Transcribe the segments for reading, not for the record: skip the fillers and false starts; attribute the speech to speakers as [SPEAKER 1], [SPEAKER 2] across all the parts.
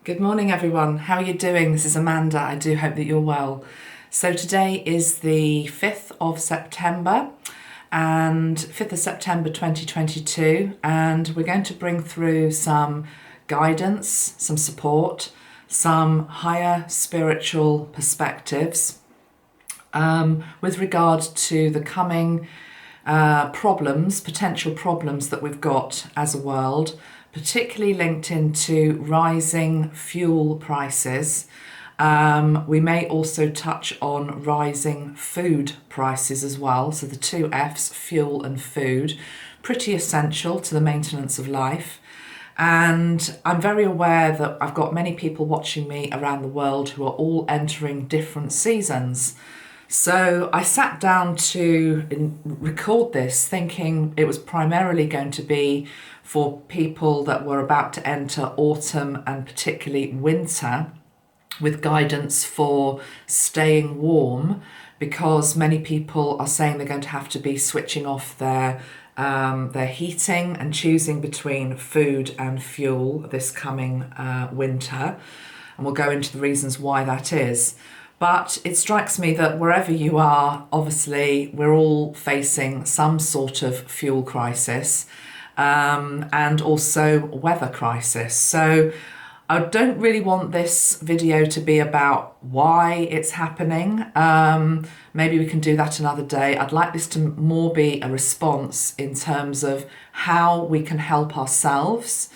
[SPEAKER 1] Good morning, everyone. How are you doing? This is Amanda. I do hope that you're well. So today is the 5th of September and 5th of September 2022, and we're going to bring through some guidance, some support, some higher spiritual perspectives with regard to the coming potential problems that we've got as a world, particularly linked into rising fuel prices. We may also touch on rising food prices as well. So the two F's, fuel and food, pretty essential to the maintenance of life. And I'm very aware that I've got many people watching me around the world who are all entering different seasons. So I sat down to record this thinking it was primarily going to be for people that were about to enter autumn and particularly winter, with guidance for staying warm, because many people are saying they're going to have to be switching off their heating and choosing between food and fuel this coming winter. And we'll go into the reasons why that is. But it strikes me that wherever you are, obviously, we're all facing some sort of fuel crisis and also weather crisis. So I don't really want this video to be about why it's happening. Maybe we can do that another day. I'd like this to more be a response in terms of how we can help ourselves,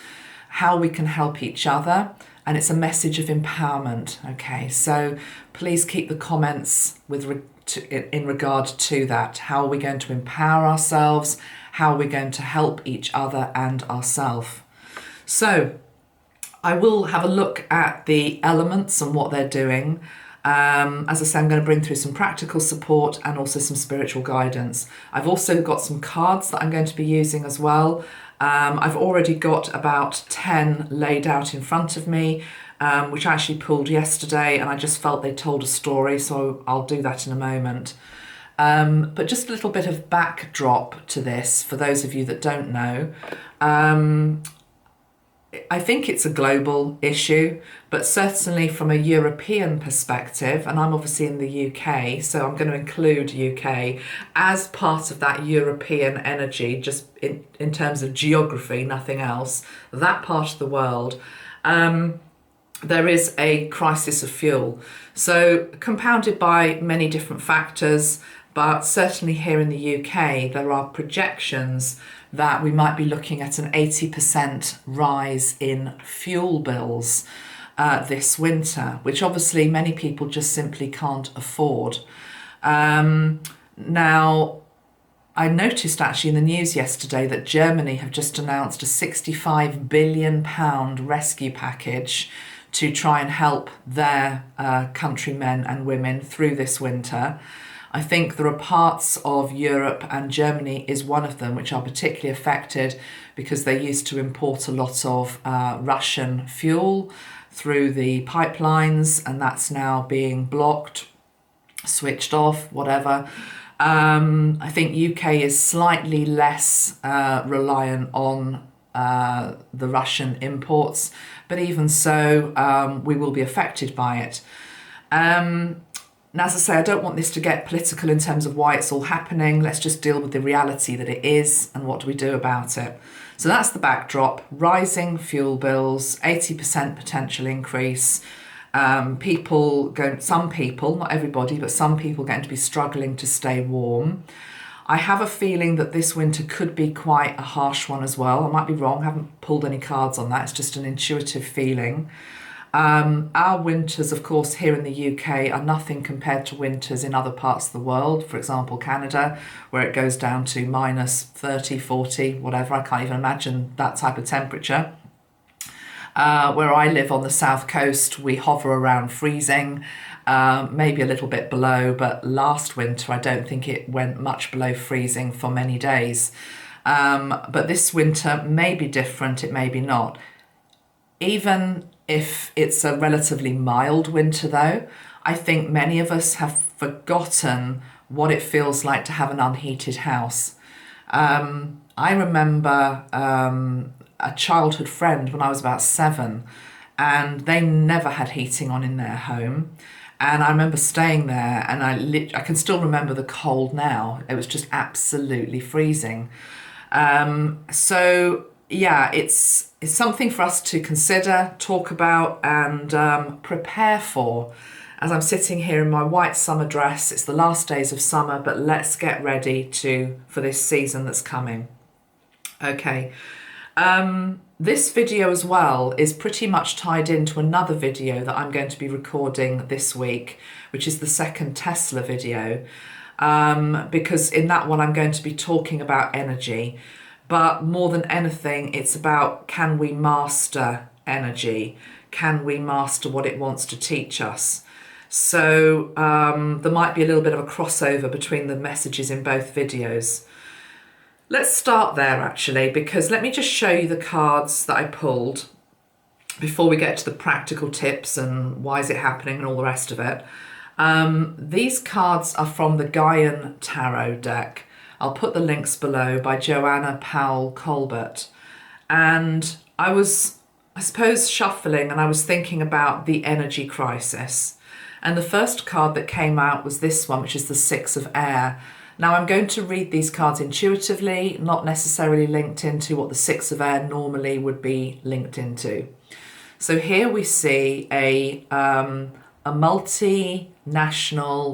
[SPEAKER 1] how we can help each other, and it's a message of empowerment. Okay, so please keep the comments in regard to that. How are we going to empower ourselves? How are we going to help each other and ourselves? So I will have a look at the elements and what they're doing. As I say, I'm going to bring through some practical support and also some spiritual guidance. I've also got some cards that I'm going to be using as well. I've already got about 10 laid out in front of me, which I actually pulled yesterday, and I just felt they told a story, so I'll do that in a moment. But just a little bit of backdrop to this for those of you that don't know. I think it's a global issue, but certainly from a European perspective, and I'm obviously in the UK, so I'm going to include UK as part of that European energy, just in terms of geography, nothing else, that part of the world, there is a crisis of fuel. So compounded by many different factors, but certainly here in the UK, there are projections that we might be looking at an 80% rise in fuel bills this winter, which obviously many people just simply can't afford. Now, I noticed actually in the news yesterday that Germany have just announced a £65 billion rescue package to try and help their countrymen and women through this winter. I think there are parts of Europe, and Germany is one of them, which are particularly affected because they used to import a lot of Russian fuel through the pipelines, and that's now being blocked, switched off, whatever. I think UK is slightly less reliant on the Russian imports, but even so, we will be affected by it. And as I say, I don't want this to get political in terms of why it's all happening. Let's just deal with the reality that it is and what do we do about it. So that's the backdrop. Rising fuel bills, 80% potential increase. Some people, not everybody, but some people going to be struggling to stay warm. I have a feeling that this winter could be quite a harsh one as well. I might be wrong, I haven't pulled any cards on that. It's just an intuitive feeling. Our winters, of course, here in the UK are nothing compared to winters in other parts of the world. For example, Canada, where it goes down to minus 30, 40, whatever. I can't even imagine that type of temperature. Where I live on the south coast, we hover around freezing, maybe a little bit below, but last winter I don't think it went much below freezing for many days. But this winter may be different, it may be not. Even if it's a relatively mild winter though, I think many of us have forgotten what it feels like to have an unheated house. I remember a childhood friend when I was about 7, and they never had heating on in their home. And I remember staying there, and I can still remember the cold now. It was just absolutely freezing. So yeah, it's something for us to consider, talk about, and prepare for. As I'm sitting here in my white summer dress, it's the last days of summer, but let's get ready for this season that's coming. Okay. This video as well is pretty much tied into another video that I'm going to be recording this week, which is the second Tesla video, because in that one I'm going to be talking about energy, but more than anything it's about, can we master energy? Can we master what it wants to teach us? So there might be a little bit of a crossover between the messages in both videos. Let's start there actually, because let me just show you the cards that I pulled before we get to the practical tips and why is it happening and all the rest of it. These cards are from the Gaian Tarot deck. I'll put the links below, by Joanna Powell Colbert. And I suppose, shuffling, and I was thinking about the energy crisis. And the first card that came out was this one, which is the Six of Air. Now I'm going to read these cards intuitively, not necessarily linked into what the Six of Air normally would be linked into. So here we see a multinational,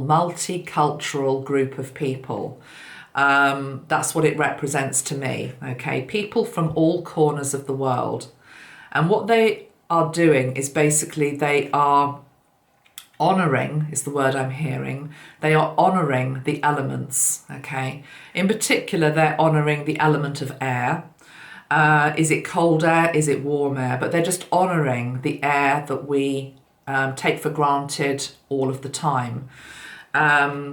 [SPEAKER 1] multicultural group of people. That's what it represents to me, okay? People from all corners of the world. And what they are doing is basically they are honouring, is the word I'm hearing. They are honouring the elements, okay? In particular, they're honouring the element of air. Is it cold air? Is it warm air? But they're just honouring the air that we take for granted all of the time.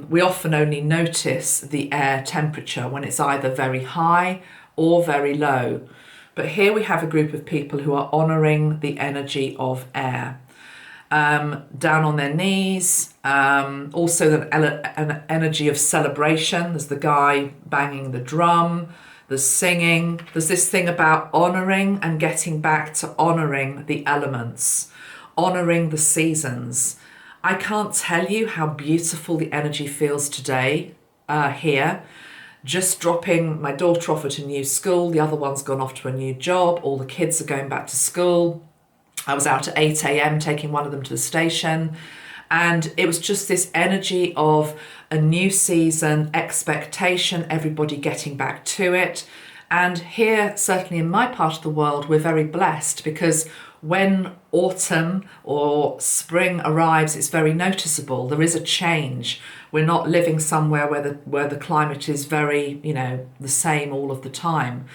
[SPEAKER 1] We often only notice the air temperature when it's either very high or very low. But here we have a group of people who are honouring the energy of air. Down on their knees, also an energy of celebration. There's the guy banging the drum, there's singing, there's this thing about honouring and getting back to honouring the elements, honouring the seasons. I can't tell you how beautiful the energy feels today here. Just dropping my daughter off at a new school, the other one's gone off to a new job, all the kids are going back to school. I was out at 8 a.m. taking one of them to the station, and it was just this energy of a new season, expectation, everybody getting back to it. And here, certainly in my part of the world, we're very blessed because when autumn or spring arrives, it's very noticeable. There is a change. We're not living somewhere where the climate is very, the same all of the time.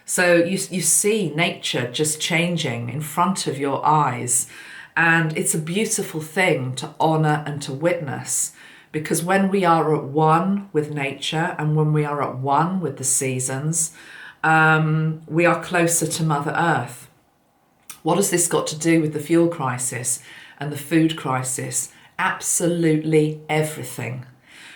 [SPEAKER 1] So you see nature just changing in front of your eyes, and it's a beautiful thing to honour and to witness, because when we are at one with nature and when we are at one with the seasons, we are closer to Mother Earth. What has this got to do with the fuel crisis and the food crisis? Absolutely everything.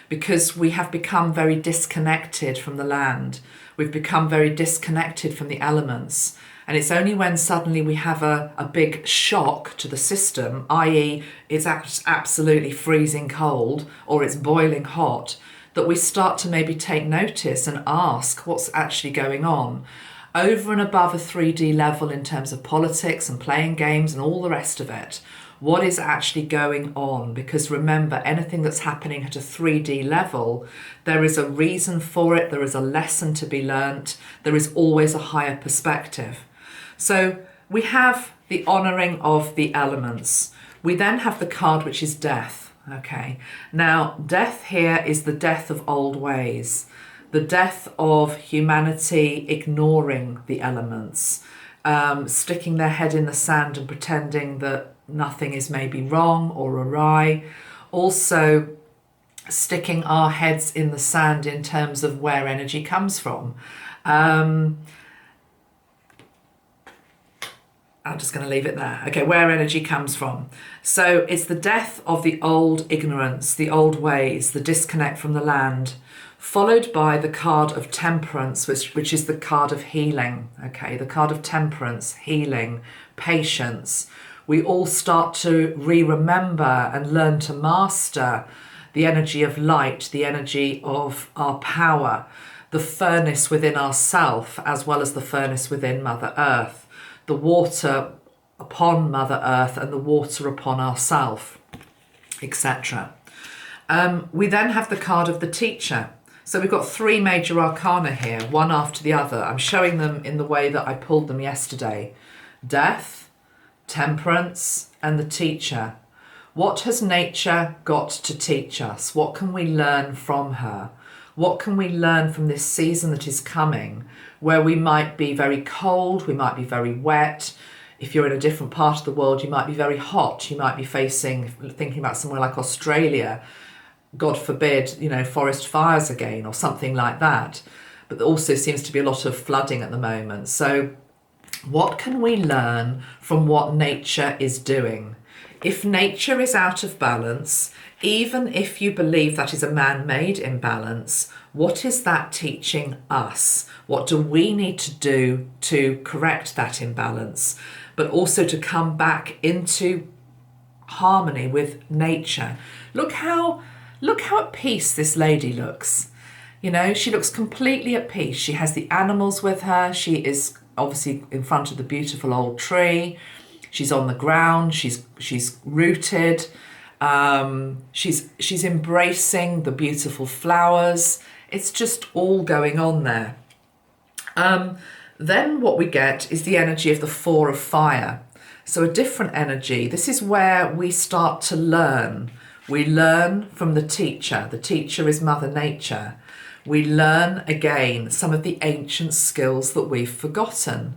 [SPEAKER 1] Because we have become very disconnected from the land. We've become very disconnected from the elements. And it's only when suddenly we have a big shock to the system, i.e. it's absolutely freezing cold or it's boiling hot, that we start to maybe take notice and ask what's actually going on. Over and above a 3D level in terms of politics and playing games and all the rest of it, what is actually going on? Because remember, anything that's happening at a 3D level, there is a reason for it, there is a lesson to be learnt, there is always a higher perspective. So we have the honouring of the elements. We then have the card which is death. Okay, now death here is the death of old ways, the death of humanity ignoring the elements, sticking their head in the sand and pretending that nothing is maybe wrong or awry. Also sticking our heads in the sand in terms of where energy comes from. I'm just going to leave it there. Okay, where energy comes from. So it's the death of the old ignorance, the old ways, the disconnect from the land, followed by the card of temperance, which is the card of healing. Okay, the card of temperance, healing, patience. We all start to remember and learn to master the energy of light, the energy of our power, the furnace within ourself, as well as the furnace within Mother Earth, the water upon Mother Earth and the water upon ourself, etc. We then have the card of the teacher. So we've got three major arcana here, one after the other. I'm showing them in the way that I pulled them yesterday. Death, temperance, and the teacher. What has nature got to teach us? What can we learn from her? What can we learn from this season that is coming, where we might be very cold, we might be very wet. If you're in a different part of the world, you might be very hot. You might be thinking about somewhere like Australia, God forbid, forest fires again or something like that. But there also seems to be a lot of flooding at the moment. So what can we learn from what nature is doing? If nature is out of balance, even if you believe that is a man-made imbalance, what is that teaching us? What do we need to do to correct that imbalance, but also to come back into harmony with nature? Look how at peace this lady looks. She looks completely at peace. She has the animals with her. She is obviously in front of the beautiful old tree. She's on the ground. She's rooted. She's embracing the beautiful flowers. It's just all going on there. Then what we get is the energy of the Four of Fire. So a different energy. This is where we start to learn. We learn from the teacher. The teacher is Mother Nature. We learn again some of the ancient skills that we've forgotten.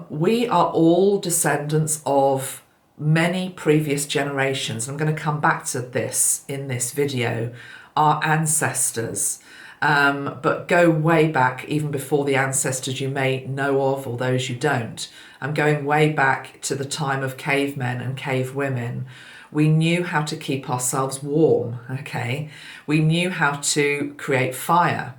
[SPEAKER 1] We are all descendants of many previous generations. I'm going to come back to this in this video, our ancestors. But go way back, even before the ancestors you may know of or those you don't. I'm going way back to the time of cavemen and cave women. We knew how to keep ourselves warm, okay? We knew how to create fire.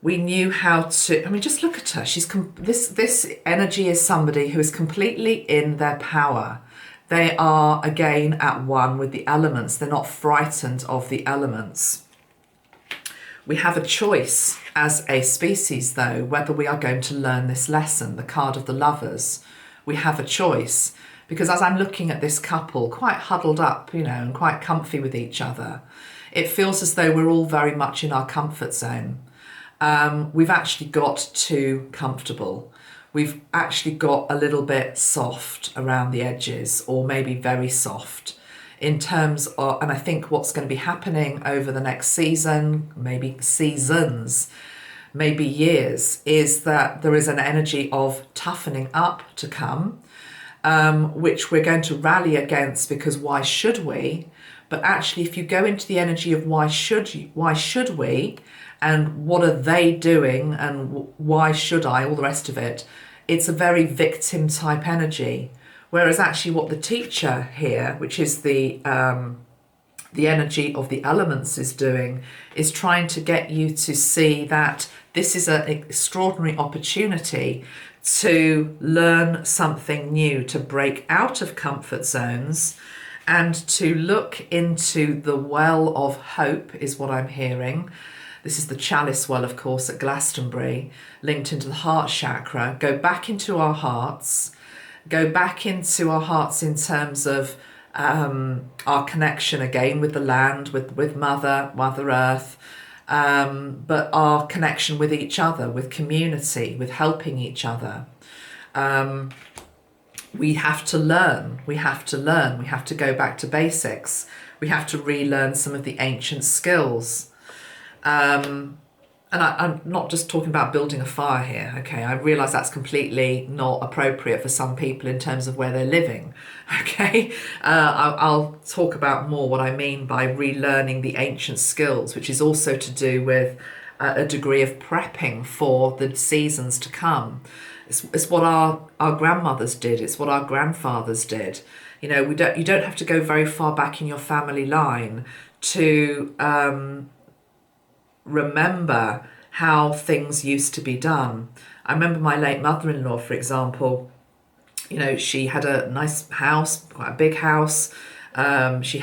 [SPEAKER 1] We knew how to, just look at her. This energy is somebody who is completely in their power. They are, again, at one with the elements. They're not frightened of the elements. We have a choice as a species, though, whether we are going to learn this lesson, the card of the Lovers. We have a choice. Because as I'm looking at this couple, quite huddled up, and quite comfy with each other, it feels as though we're all very much in our comfort zone. We've actually got too comfortable. We've actually got a little bit soft around the edges, or maybe very soft in terms of, and I think what's going to be happening over the next season, maybe seasons, maybe years, is that there is an energy of toughening up to come, which we're going to rally against, because why should we? But actually, if you go into the energy of why should we, and what are they doing, and why should I, all the rest of it, it's a very victim type energy. Whereas actually what the teacher here, which is the energy of the elements, is doing, is trying to get you to see that this is an extraordinary opportunity to learn something new, to break out of comfort zones and to look into the well of hope, is what I'm hearing. This is the chalice well, of course, at Glastonbury, linked into the heart chakra. Go back into our hearts. Go back into our hearts in terms of our connection again with the land, with Mother Earth, but our connection with each other, with community, with helping each other. We have to learn. We have to go back to basics. We have to relearn some of the ancient skills. And I'm not just talking about building a fire here, okay? I realise that's completely not appropriate for some people in terms of where they're living, okay? I'll talk about more what I mean by relearning the ancient skills, which is also to do with a degree of prepping for the seasons to come. It's what our grandmothers did. It's what our grandfathers did. You don't have to go very far back in your family line to remember how things used to be done. I remember my late mother-in-law, for example, She had a nice house, quite a big house. She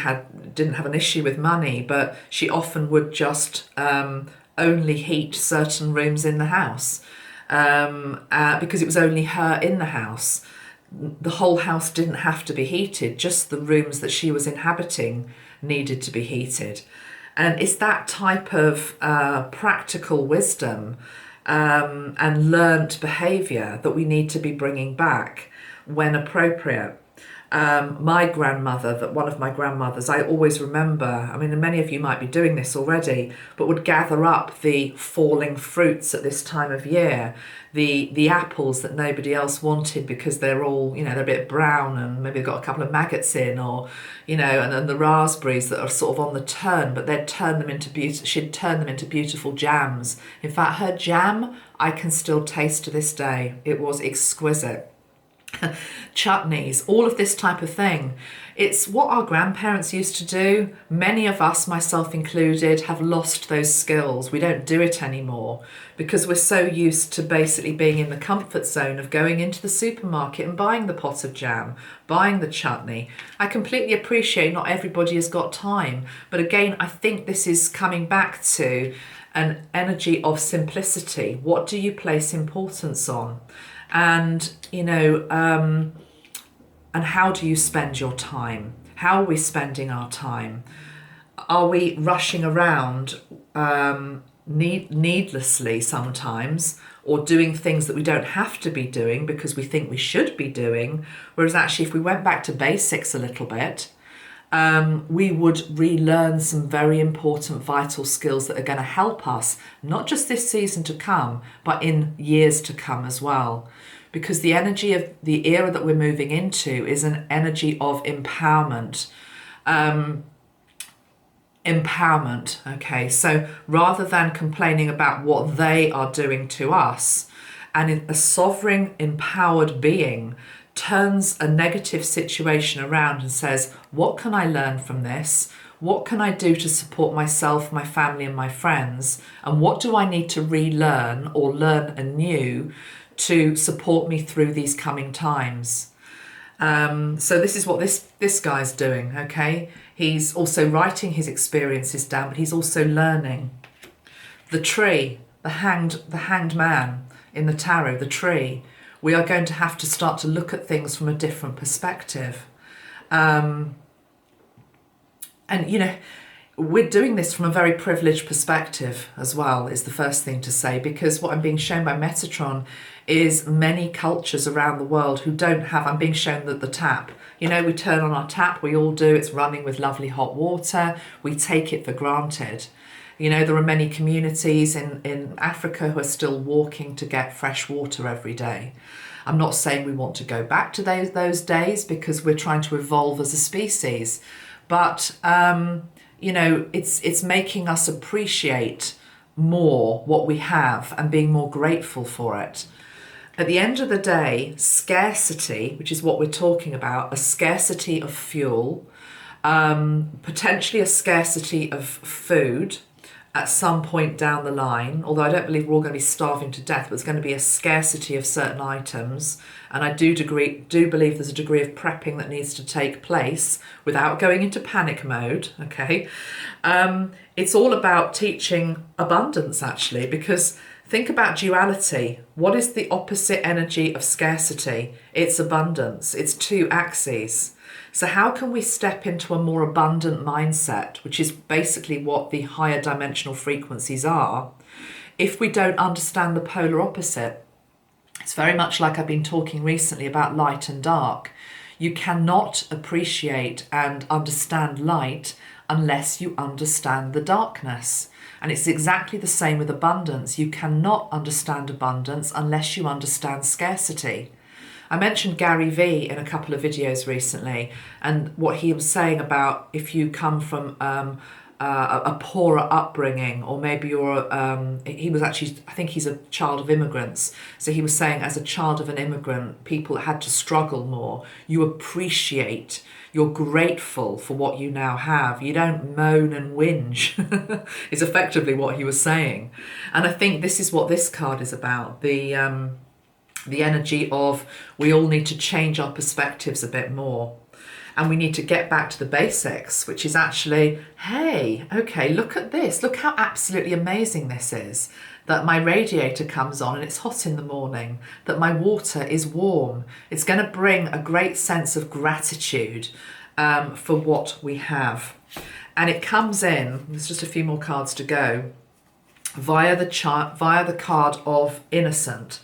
[SPEAKER 1] didn't have an issue with money, but she often would just only heat certain rooms in the house because it was only her in the house. The whole house didn't have to be heated, just the rooms that she was inhabiting needed to be heated. And it's that type of practical wisdom and learnt behaviour that we need to be bringing back when appropriate. My grandmother, one of my grandmothers, I always remember, I mean, many of you might be doing this already, but would gather up the falling fruits at this time of year, the apples that nobody else wanted because they're all, they're a bit brown and maybe they've got a couple of maggots in, or, and then the raspberries that are sort of on the turn, but she'd turn them into beautiful jams. In fact, her jam, I can still taste to this day. It was exquisite. Chutneys, all of this type of thing. It's what our grandparents used to do. Many of us, myself included, have lost those skills. We don't do it anymore because we're so used to basically being in the comfort zone of going into the supermarket and buying the pot of jam, buying the chutney. I completely appreciate not everybody has got time, but again, I think this is coming back to an energy of simplicity. What do you place importance on? And, and how do you spend your time? How are we spending our time? Are we rushing around needlessly sometimes, or doing things that we don't have to be doing because we think we should be doing? Whereas actually, if we went back to basics a little bit, we would relearn some very important vital skills that are going to help us, not just this season to come, but in years to come as well. Because the energy of the era that we're moving into is an energy of empowerment. Okay? So rather than complaining about what they are doing to us, and a sovereign, empowered being turns a negative situation around and says, what can I learn from this? What can I do to support myself, my family, and my friends? And what do I need to relearn or learn anew to support me through these coming times? So this is what this guy's doing, okay? He's also writing his experiences down, but he's also learning. The tree, the hanged man in the tarot, the tree, we are going to have to start to look at things from a different perspective. And, we're doing this from a very privileged perspective as well, is the first thing to say, because what I'm being shown by Metatron is many cultures around the world who don't have, I'm being shown that the tap, we turn on our tap, we all do, it's running with lovely hot water, we take it for granted. There are many communities in Africa who are still walking to get fresh water every day. I'm not saying we want to go back to those days because we're trying to evolve as a species, but it's making us appreciate more what we have and being more grateful for it. At the end of the day, scarcity, which is what we're talking about, a scarcity of fuel, potentially a scarcity of food at some point down the line, although I don't believe we're all going to be starving to death, but there's going to be a scarcity of certain items. And I do believe there's a degree of prepping that needs to take place without going into panic mode, okay? It's all about teaching abundance, actually, because think about duality. What is the opposite energy of scarcity? It's abundance. It's two axes. So how can we step into a more abundant mindset, which is basically what the higher dimensional frequencies are, if we don't understand the polar opposite? It's very much like I've been talking recently about light and dark. You cannot appreciate and understand light unless you understand the darkness. And it's exactly the same with abundance. You cannot understand abundance unless you understand scarcity. I mentioned Gary Vee in a couple of videos recently, and what he was saying about if you come from a poorer upbringing, or maybe you're, he was actually, I think he's a child of immigrants. So he was saying as a child of an immigrant, people had to struggle more. You appreciate, you're grateful for what you now have. You don't moan and whinge, is effectively what he was saying. And I think this is what this card is about. the energy of we all need to change our perspectives a bit more. And we need to get back to the basics, which is actually, hey, okay, look at this. Look how absolutely amazing this is. That my radiator comes on and it's hot in the morning. That my water is warm. It's going to bring a great sense of gratitude for what we have. And it comes in, there's just a few more cards to go, via the card of innocence.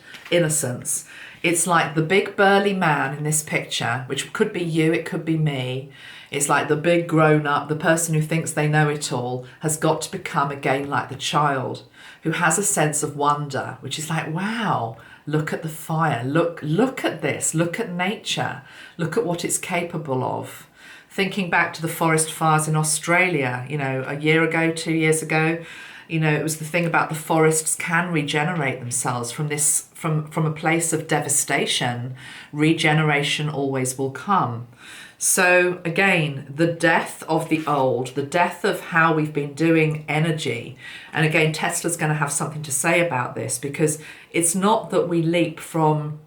[SPEAKER 1] It's like the big burly man in this picture, which could be you, it could be me. It's like the big grown up, the person who thinks they know it all, has got to become again like the child who has a sense of wonder, which is like, wow, look at the fire, look at this, look at nature, look at what it's capable of. Thinking back to the forest fires in Australia, you know, a year ago, 2 years ago, you know, it was the thing about the forests can regenerate themselves from this, from a place of devastation. Regeneration always will come. So again, the death of the old, the death of how we've been doing energy. And again, Tesla's going to have something to say about this, because it's not that we leap from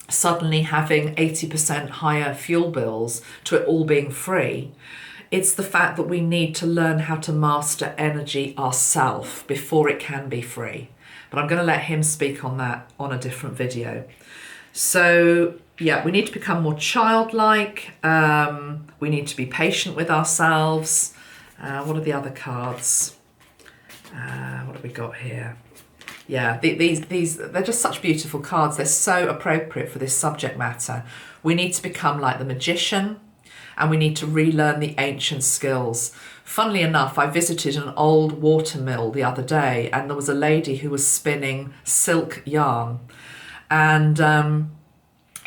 [SPEAKER 1] suddenly having 80% higher fuel bills to it all being free. It's the fact that we need to learn how to master energy ourselves before it can be free. But I'm going to let him speak on that on a different video. So yeah, we need to become more childlike. We need to be patient with ourselves. What are the other cards? What have we got here? Yeah, these they're just such beautiful cards. They're so appropriate for this subject matter. We need to become like the magician, and we need to relearn the ancient skills. Funnily enough, I visited an old water mill the other day, and there was a lady who was spinning silk yarn. And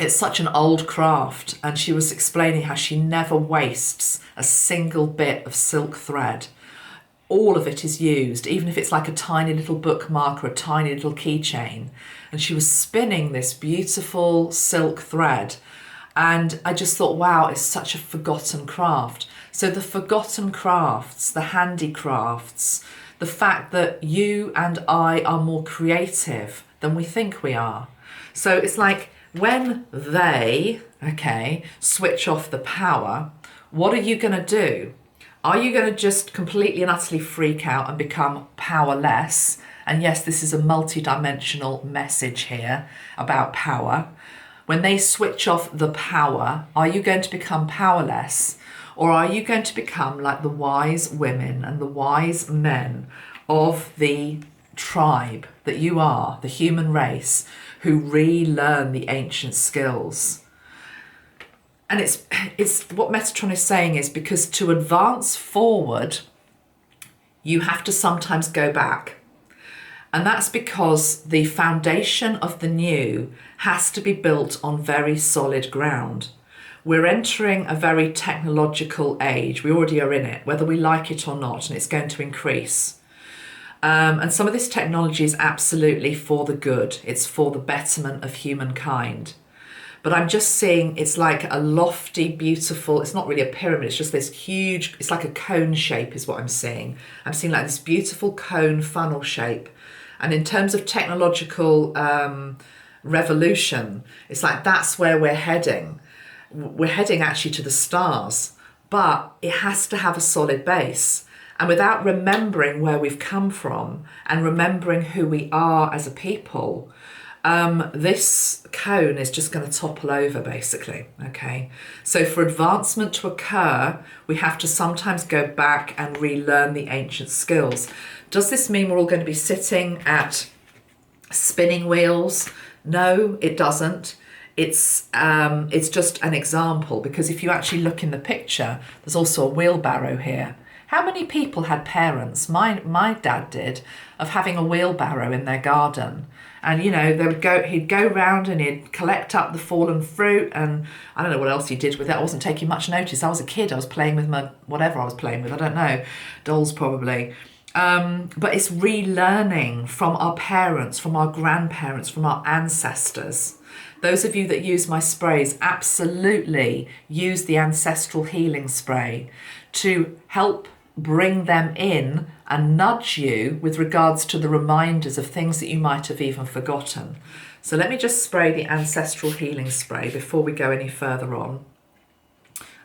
[SPEAKER 1] it's such an old craft, and she was explaining how she never wastes a single bit of silk thread. All of it is used, even if it's like a tiny little bookmark or a tiny little keychain. And she was spinning this beautiful silk thread. And I just thought, wow, it's such a forgotten craft. So the forgotten crafts, the handicrafts, the fact that you and I are more creative than we think we are. So it's like when they, okay, switch off the power, what are you going to do? Are you going to just completely and utterly freak out and become powerless? And yes, this is a multi-dimensional message here about power. When they switch off the power, are you going to become powerless? Or are you going to become like the wise women and the wise men of the tribe that you are, the human race, who relearn the ancient skills? And it's what Metatron is saying is, because to advance forward, you have to sometimes go back. And that's because the foundation of the new has to be built on very solid ground. We're entering a very technological age. We already are in it, whether we like it or not, and it's going to increase. And some of this technology is absolutely for the good. It's for the betterment of humankind. But I'm just seeing it's like a lofty, beautiful, it's not really a pyramid, it's just this huge, it's like a cone shape is what I'm seeing. I'm seeing like this beautiful cone funnel shape. And in terms of technological revolution, it's like that's where we're heading. We're heading actually to the stars, but it has to have a solid base. And without remembering where we've come from and remembering who we are as a people, this cone is just going to topple over basically, okay? So for advancement to occur, we have to sometimes go back and relearn the ancient skills. Does this mean we're all going to be sitting at spinning wheels? No, it doesn't. It's just an example, because if you actually look in the picture, there's also a wheelbarrow here. How many people had parents, my dad did, of having a wheelbarrow in their garden? And, you know, he'd go round and he'd collect up the fallen fruit, and I don't know what else he did with it. I wasn't taking much notice. I was a kid. I was playing with whatever I was playing with. I don't know. Dolls probably. But it's relearning from our parents, from our grandparents, from our ancestors. Those of you that use my sprays, absolutely use the Ancestral healing spray to help bring them in and nudge you with regards to the reminders of things that you might have even forgotten. So let me just spray the Ancestral Healing Spray before we go any further on.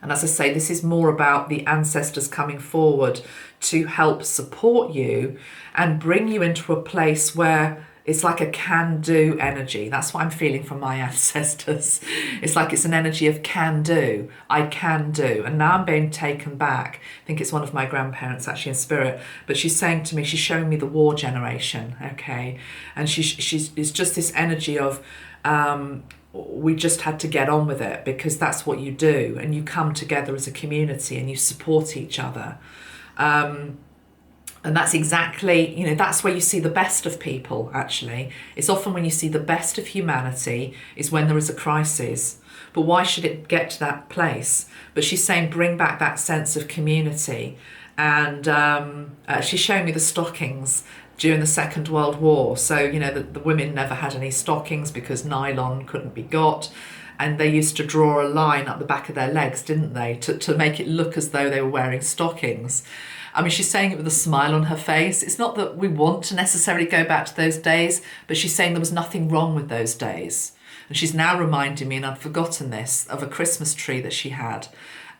[SPEAKER 1] And as I say, this is more about the ancestors coming forward to help support you and bring you into a place where it's like a can-do energy. That's what I'm feeling from my ancestors. It's like it's an energy of can-do. I can do. And now I'm being taken back. I think it's one of my grandparents actually in spirit. But she's saying to me, she's showing me the war generation, okay? And it's just this energy of... we just had to get on with it, because that's what you do, and you come together as a community and you support each other, and that's exactly, that's where you see the best of people. Actually, it's often when you see the best of humanity is when there is a crisis. But why should it get to that place? But she's saying bring back that sense of community. And she's showing me the stockings during the Second World War. So, the women never had any stockings because nylon couldn't be got. And they used to draw a line up the back of their legs, didn't they? To make it look as though they were wearing stockings. I mean, she's saying it with a smile on her face. It's not that we want to necessarily go back to those days, but she's saying there was nothing wrong with those days. And she's now reminding me, and I'd forgotten this, of a Christmas tree that she had.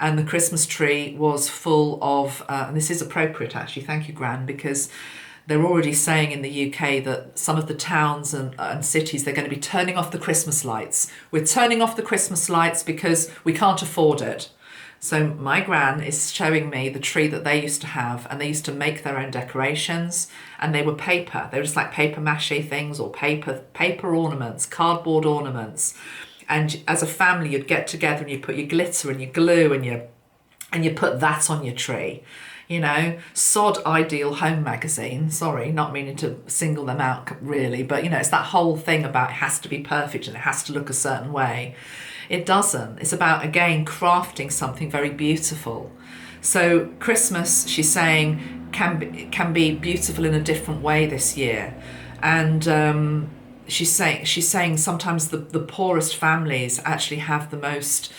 [SPEAKER 1] And the Christmas tree was full of, and this is appropriate actually, thank you, Gran, because they're already saying in the UK that some of the towns and cities, they're going to be turning off the Christmas lights. We're turning off the Christmas lights because we can't afford it. So my Gran is showing me the tree that they used to have, and they used to make their own decorations, and they were paper. They were just like paper mache things, or paper ornaments, cardboard ornaments. And as a family, you'd get together and you put your glitter and your glue and you put that on your tree. Sod Ideal Home magazine. Sorry, not meaning to single them out really, but it's that whole thing about it has to be perfect and it has to look a certain way. It doesn't. It's about, again, crafting something very beautiful. So Christmas, she's saying, can be beautiful in a different way this year. And she's saying sometimes the poorest families actually have the most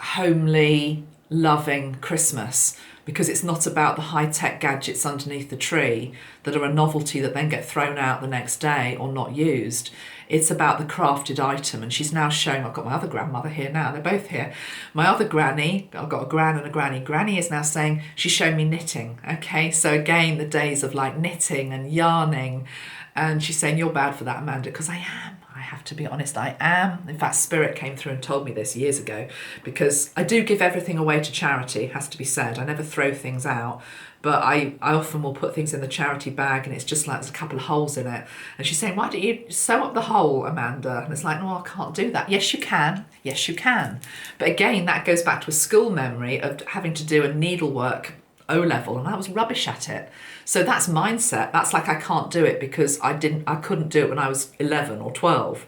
[SPEAKER 1] homely, loving Christmas, because it's not about the high-tech gadgets underneath the tree that are a novelty that then get thrown out the next day or not used. It's about the crafted item. And she's now showing, I've got my other grandmother here now, they're both here. My other granny, I've got a gran and a granny. Granny is now saying, she's showing me knitting, okay? So again, the days of like knitting and yarning. And she's saying, you're bad for that, Amanda, because I am. I have to be honest, I am. In fact, Spirit came through and told me this years ago, because I do give everything away to charity, has to be said. I never throw things out, but I often will put things in the charity bag and it's just like there's a couple of holes in it. And she's saying, why don't you sew up the hole, Amanda? And it's like, no, I can't do that. Yes, you can. Yes, you can. But again, that goes back to a school memory of having to do a needlework O-level, and I was rubbish at it. So that's mindset. That's like, I can't do it because I couldn't do it when I was 11 or 12.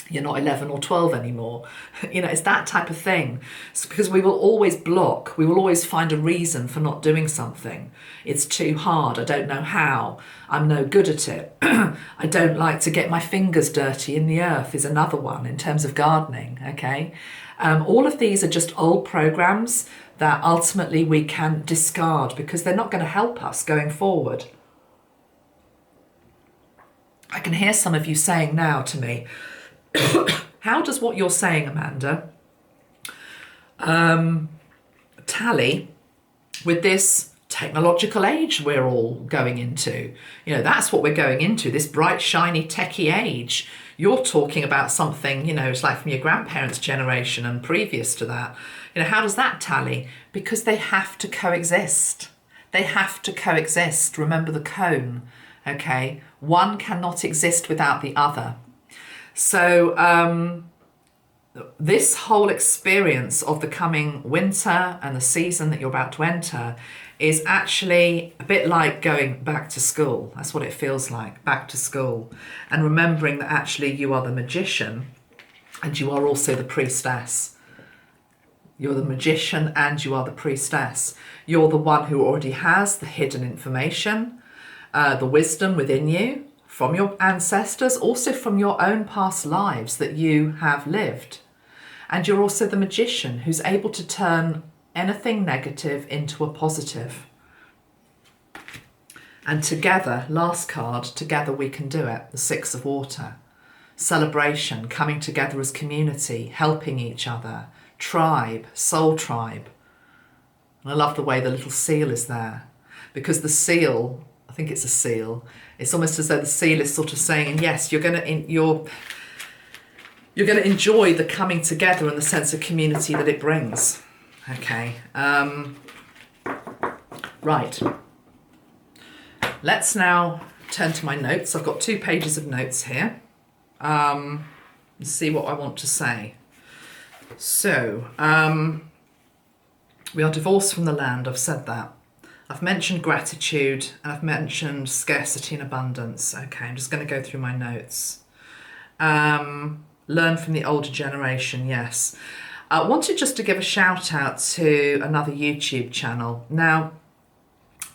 [SPEAKER 1] You're not 11 or 12 anymore. It's that type of thing. It's because we will always block. We will always find a reason for not doing something. It's too hard. I don't know how. I'm no good at it. I don't like to get my fingers dirty in the earth is another one in terms of gardening, okay? All of these are just old programs that ultimately we can discard because they're not going to help us going forward. I can hear some of you saying now to me, how does what you're saying, Amanda, tally with this technological age we're all going into? That's what we're going into, this bright, shiny, techie age. You're talking about something, it's like from your grandparents' generation and previous to that. How does that tally? Because they have to coexist. They have to coexist. Remember the cone, okay? One cannot exist without the other. So this whole experience of the coming winter and the season that you're about to enter is actually a bit like going back to school. That's what it feels like, back to school. And remembering that actually you are the magician and you are also the priestess. You're the magician and you are the priestess. You're the one who already has the hidden information, the wisdom within you from your ancestors, also from your own past lives that you have lived. And you're also the magician who's able to turn anything negative into a positive. And together, last card, together we can do it. The Six of Water. Celebration, coming together as community, helping each other. Tribe, soul tribe. And I love the way the little seal is there. Because the seal, I think it's a seal, it's almost as though the seal is sort of saying, yes, you're going to enjoy the coming together and the sense of community that it brings. Okay. Right. Let's now turn to my notes. I've got 2 pages of notes here. Let's see what I want to say. So, we are divorced from the land. I've said that. I've mentioned gratitude and I've mentioned scarcity and abundance. Okay, I'm just going to go through my notes. Learn from the older generation, yes. I wanted just to give a shout out to another YouTube channel. Now,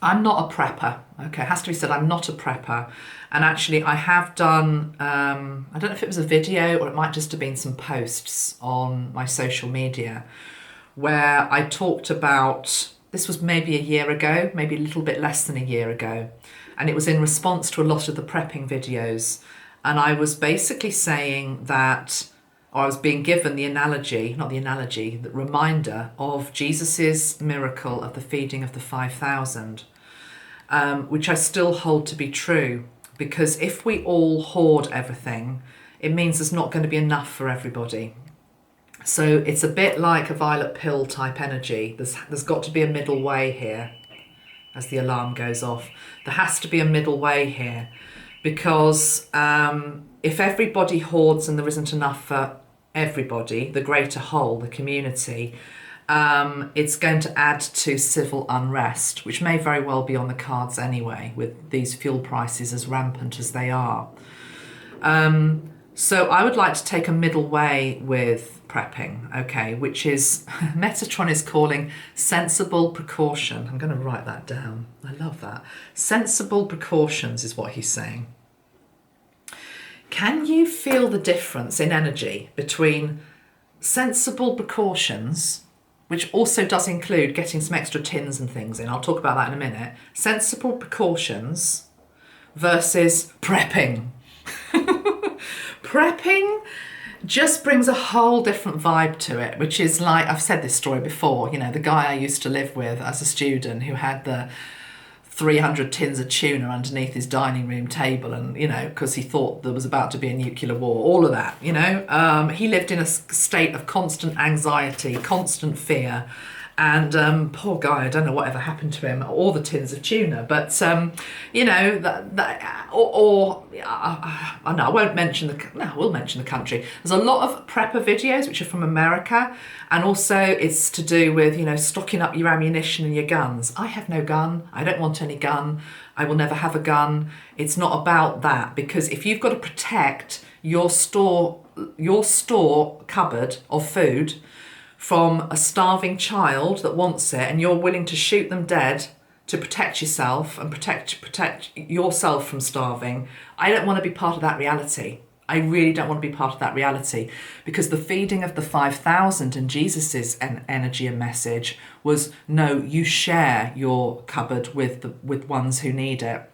[SPEAKER 1] I'm not a prepper, okay, it has to be said, I'm not a prepper. And actually I have done, I don't know if it was a video or it might just have been some posts on my social media where I talked about, this was maybe a year ago, maybe a little bit less than a year ago. And it was in response to a lot of the prepping videos. And I was basically saying that, or I was being given the analogy, not the analogy, the reminder of Jesus's miracle of the feeding of the 5,000, which I still hold to be true. Because if we all hoard everything, it means there's not going to be enough for everybody. So it's a bit like a violet pill type energy. There's got to be a middle way here as the alarm goes off. There has to be a middle way here. Because if everybody hoards and there isn't enough for everybody, the greater whole, the community, it's going to add to civil unrest, which may very well be on the cards anyway, with these fuel prices as rampant as they are. So I would like to take a middle way with prepping, okay, which is, Metatron is calling sensible precaution. I'm going to write that down. I love that. Sensible precautions is what he's saying. Can you feel the difference in energy between sensible precautions, which also does include getting some extra tins and things in, I'll talk about that in a minute, sensible precautions versus prepping? Prepping just brings a whole different vibe to it, which is like, I've said this story before, you know, the guy I used to live with as a student who had the 300 tins of tuna underneath his dining room table, and, you know, because he thought there was about to be a nuclear war, all of that, you know. He lived in a state of constant anxiety, constant fear. And poor guy, I don't know whatever happened to him, or the tins of tuna. But, you know, I won't mention I will mention the country. There's a lot of prepper videos, which are from America. And also it's to do with, you know, stocking up your ammunition and your guns. I have no gun. I don't want any gun. I will never have a gun. It's not about that. Because if you've got to protect your store cupboard of food from a starving child that wants it, and you're willing to shoot them dead to protect yourself and protect yourself from starving, I don't want to be part of that reality. I really don't want to be part of that reality, because the feeding of the 5,000 and Jesus's energy and message was, no, you share your cupboard with ones who need it.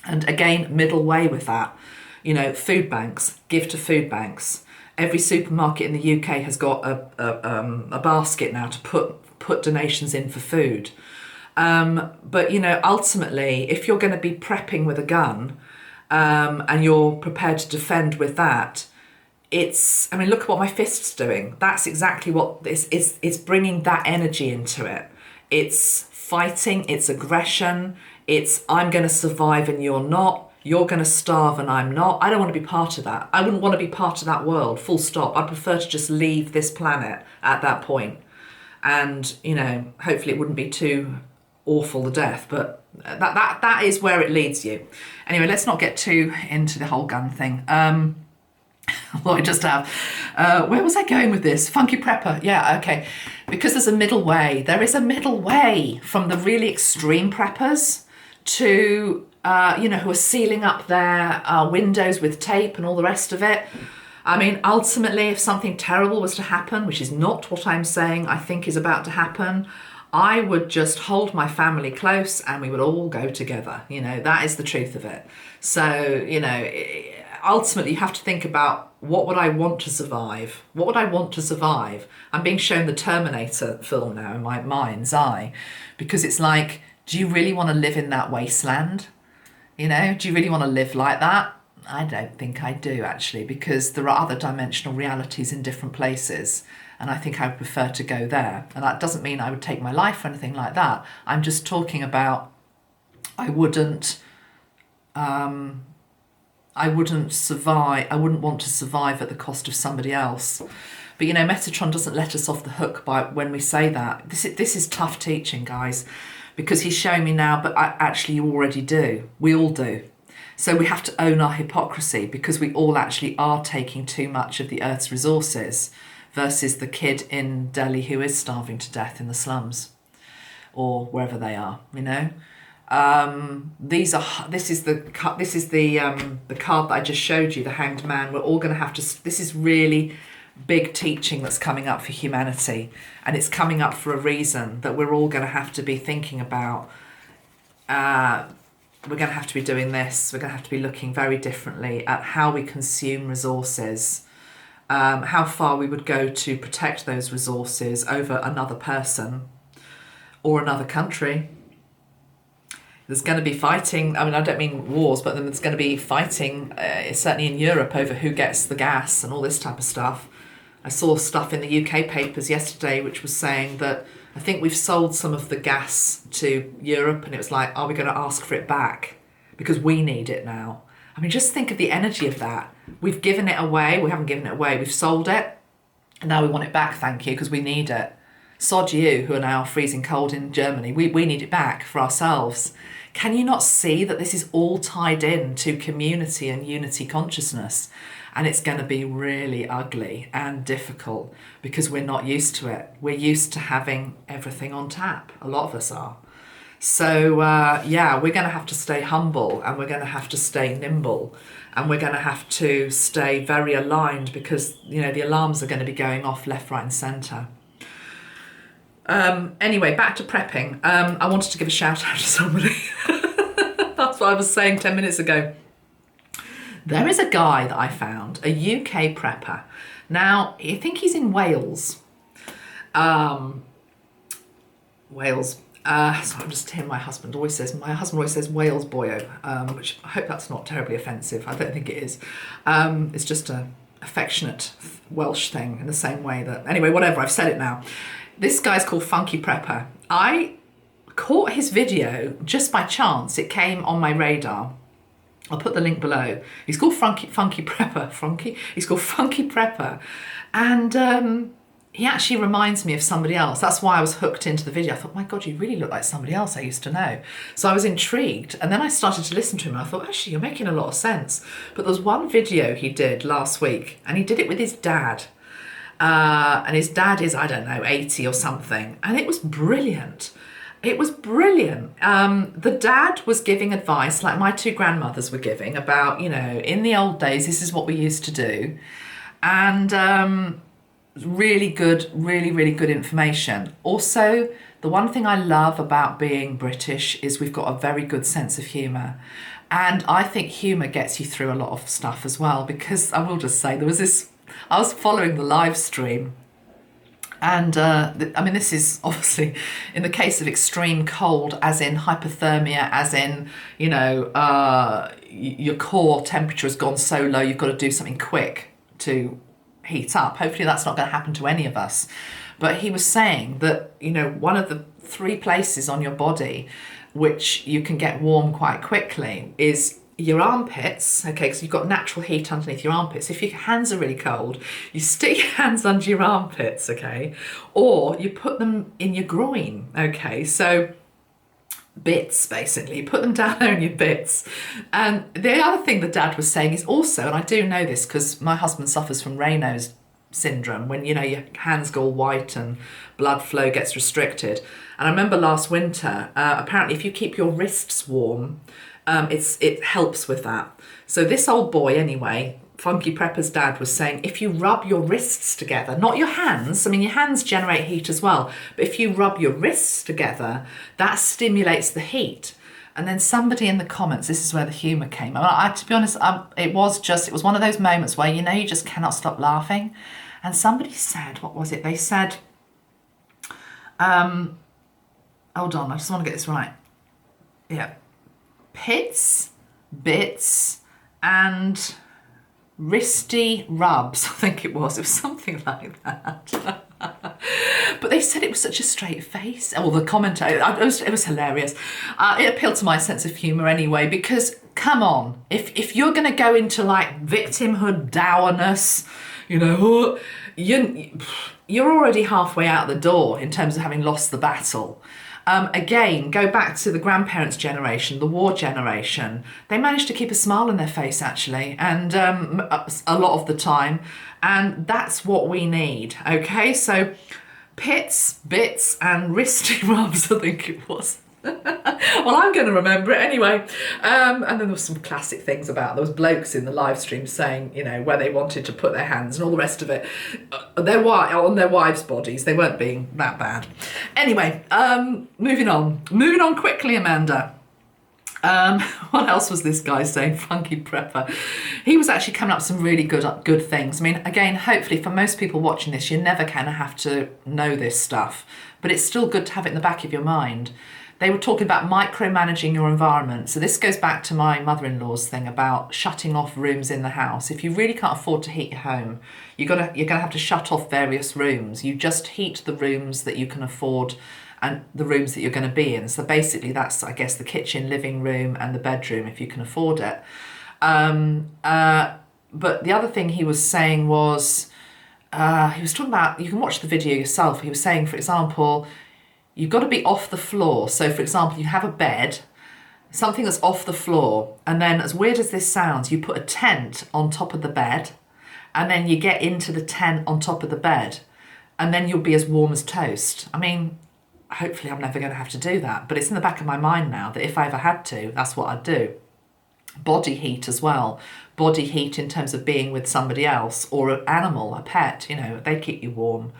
[SPEAKER 1] And again, middle way with that, you know, food banks, give to food banks. Every supermarket in the UK has got a basket now to put donations in for food. But, you know, ultimately, if you're going to be prepping with a gun and you're prepared to defend with that, I mean, look at what my fist's doing. That's exactly what it's bringing that energy into it. It's fighting, it's aggression, it's I'm going to survive and you're not. You're going to starve and I'm not. I don't want to be part of that. I wouldn't want to be part of that world, full stop. I prefer to just leave this planet at that point. And, you know, hopefully it wouldn't be too awful, the death, but that is where it leads you. Anyway, let's not get too into the whole gun thing. Although I just have. Where was I going with this? Funky prepper. Yeah, okay. Because there's a middle way. There is a middle way from the really extreme preppers to... you know, who are sealing up their windows with tape and all the rest of it. I mean, ultimately, if something terrible was to happen, which is not what I'm saying I think is about to happen, I would just hold my family close and we would all go together. You know, that is the truth of it. So, you know, ultimately you have to think about, what would I want to survive? What would I want to survive? I'm being shown the Terminator film now in my mind's eye, because it's like, do you really want to live in that wasteland? You know, do you really want to live like that? I don't think I do, actually, because there are other dimensional realities in different places, and I think I would prefer to go there. And that doesn't mean I would take my life or anything like that. I'm just talking about, I wouldn't survive. I wouldn't want to survive at the cost of somebody else. But you know, Metatron doesn't let us off the hook by when we say that. This is tough teaching, guys, because he's showing me now, but actually you already do. We all do. So we have to own our hypocrisy, because we all actually are taking too much of the Earth's resources, versus the kid in Delhi who is starving to death in the slums or wherever they are, you know. This is the card that I just showed you, the Hanged Man. We're all going to have to, this is really big teaching that's coming up for humanity, and it's coming up for a reason that we're all going to have to be thinking about. We're going to have to be doing this. We're going to have to be looking very differently at how we consume resources, how far we would go to protect those resources over another person or another country. There's going to be fighting. I mean, I don't mean wars, but then there's going to be fighting, certainly in Europe, over who gets the gas and all this type of stuff. I saw stuff in the UK papers yesterday which was saying that I think we've sold some of the gas to Europe, and it was like, are we going to ask for it back? Because we need it now. I mean, just think of the energy of that. We've given it away. We haven't given it away. We've sold it. And now we want it back, thank you, because we need it. Sod you, who are now freezing cold in Germany. We need it back for ourselves. Can you not see that this is all tied in to community and unity consciousness? And it's going to be really ugly and difficult because we're not used to it. We're used to having everything on tap. A lot of us are. So, yeah, we're going to have to stay humble, and we're going to have to stay nimble, and we're going to have to stay very aligned, because, you know, the alarms are going to be going off left, right and centre. Anyway, back to prepping. I wanted to give a shout out to somebody. That's what I was saying 10 minutes ago. There is a guy that I found, a UK prepper. Now, I think he's in Wales. Wales. So I'm just hearing my husband always says Wales boyo, which I hope that's not terribly offensive. I don't think it is. It's just a affectionate Welsh thing, in the same way that, anyway, whatever, I've said it now. This guy's called Funky Prepper. I caught his video just by chance. It came on my radar. I'll put the link below. He's called Funky Prepper. He's called Funky Prepper. And he actually reminds me of somebody else. That's why I was hooked into the video. I thought, my God, you really look like somebody else I used to know. So I was intrigued. And then I started to listen to him. And I thought, actually, you're making a lot of sense. But there was one video he did last week, and he did it with his dad. And his dad is, I don't know, 80 or something. And it was brilliant. It was brilliant. The dad was giving advice like my two grandmothers were giving about, you know, in the old days, this is what we used to do. And really good, really good information. Also, the one thing I love about being British is we've got a very good sense of humour. And I think humour gets you through a lot of stuff as well, because I will just say, there was this, I was following the live stream. And I mean, this is obviously in the case of extreme cold, as in hypothermia, as in, you know, your core temperature has gone so low, you've got to do something quick to heat up. Hopefully that's not going to happen to any of us. But he was saying that, you know, one of the 3 places on your body which you can get warm quite quickly is your armpits, okay, because you've got natural heat underneath your armpits. If your hands are really cold, you stick your hands under your armpits, okay, or you put them in your groin, okay, so bits, basically, you put them down there in your bits. And the other thing the dad was saying is also, and I do know this because my husband suffers from Raynaud's syndrome, when, you know, your hands go all white and blood flow gets restricted. And I remember last winter, apparently if you keep your wrists warm, it helps with that. So this old boy, anyway, Funky Prepper's dad was saying, if you rub your wrists together, not your hands, I mean, your hands generate heat as well, but if you rub your wrists together, that stimulates the heat. And then somebody in the comments, this is where the humour came. To be honest, it was one of those moments where, you know, you just cannot stop laughing. And somebody said, what was it? They said, hold on, I just want to get this right. Yeah. Pits, bits, and wristy rubs, I think it was something like that. But they said it was such a straight face. Oh, the commentator, it was hilarious. It appealed to my sense of humour anyway, because come on, if you're going to go into like victimhood dourness, you know, you're already halfway out the door in terms of having lost the battle. Again, go back to the grandparents' generation, the war generation. They managed to keep a smile on their face, actually, and a lot of the time. And that's what we need, okay? So pits, bits, and wristy rubs, I think it was. Well, I'm going to remember it anyway. And then there was some classic things about, there was blokes in the live stream saying, you know, where they wanted to put their hands and all the rest of it, on their wives' bodies. They weren't being that bad. Anyway, moving on quickly, Amanda. What else was this guy saying? Funky Prepper. He was actually coming up with some really good things. I mean, again, hopefully for most people watching this, you're never kind of have to know this stuff, but it's still good to have it in the back of your mind. They were talking about micromanaging your environment. So this goes back to my mother-in-law's thing about shutting off rooms in the house. If you really can't afford to heat your home, you're gonna have to shut off various rooms. You just heat the rooms that you can afford and the rooms that you're going to be in. So basically that's, I guess, the kitchen, living room and the bedroom if you can afford it. But the other thing he was saying was, he was talking about, you can watch the video yourself. He was saying, for example, you've got to be off the floor. So for example, you have a bed, something that's off the floor, and then, as weird as this sounds, you put a tent on top of the bed, and then you get into the tent on top of the bed, and then you'll be as warm as toast. I mean, hopefully I'm never going to have to do that, but it's in the back of my mind now that if I ever had to, that's what I'd do. Body heat as well. Body heat in terms of being with somebody else or an animal, a pet, you know, they keep you warm.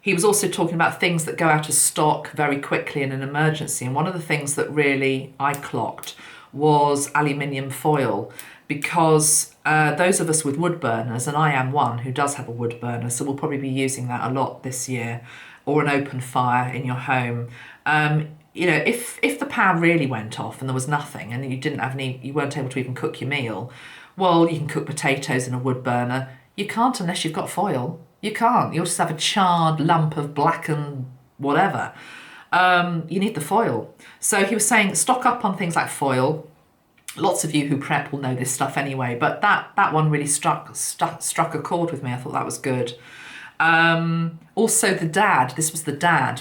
[SPEAKER 1] He was also talking about things that go out of stock very quickly in an emergency. And one of the things that really I clocked was aluminium foil, because those of us with wood burners, and I am one who does have a wood burner, so we'll probably be using that a lot this year, or an open fire in your home. You know, if the power really went off and there was nothing and you weren't able to even cook your meal, well, you can cook potatoes in a wood burner. You can't unless you've got foil. You can't. You'll just have a charred lump of blackened whatever. You need the foil. So he was saying stock up on things like foil. Lots of you who prep will know this stuff anyway, but that one really struck a chord with me. I thought that was good. Also the dad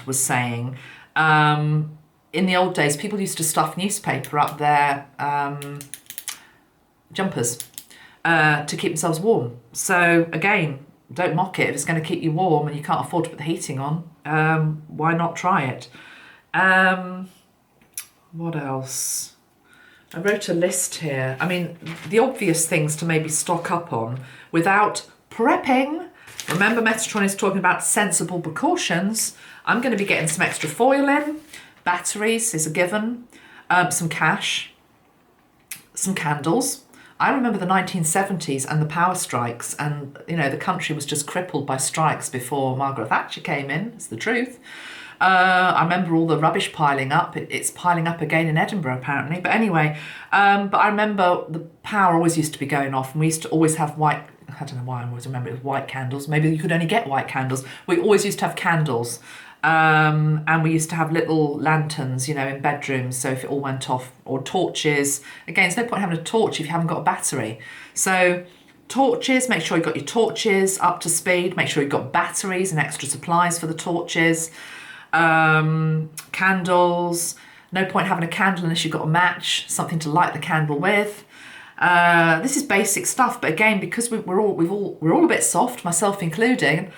[SPEAKER 1] was saying, in the old days, people used to stuff newspaper up their jumpers to keep themselves warm. So again, don't mock it. If it's going to keep you warm and you can't afford to put the heating on, why not try it? What else? I wrote a list here. I mean, the obvious things to maybe stock up on without prepping. Remember, Metatron is talking about sensible precautions. I'm going to be getting some extra foil in. Batteries is a given. Some cash. Some candles. I remember the 1970s and the power strikes, and you know the country was just crippled by strikes before Margaret Thatcher came in. It's the truth. I remember all the rubbish piling up. It's piling up again in Edinburgh apparently. But anyway, but I remember the power always used to be going off, and we used to always have white. I don't know why I always remember it was white candles. Maybe you could only get white candles. We always used to have candles. And we used to have little lanterns, you know, in bedrooms, so if it all went off, or torches. Again, there's no point having a torch if you haven't got a battery. So torches, make sure you've got your torches up to speed, make sure you've got batteries and extra supplies for the torches. Candles, no point having a candle unless you've got a match, something to light the candle with. This is basic stuff, but again, because we're all a bit soft, myself including,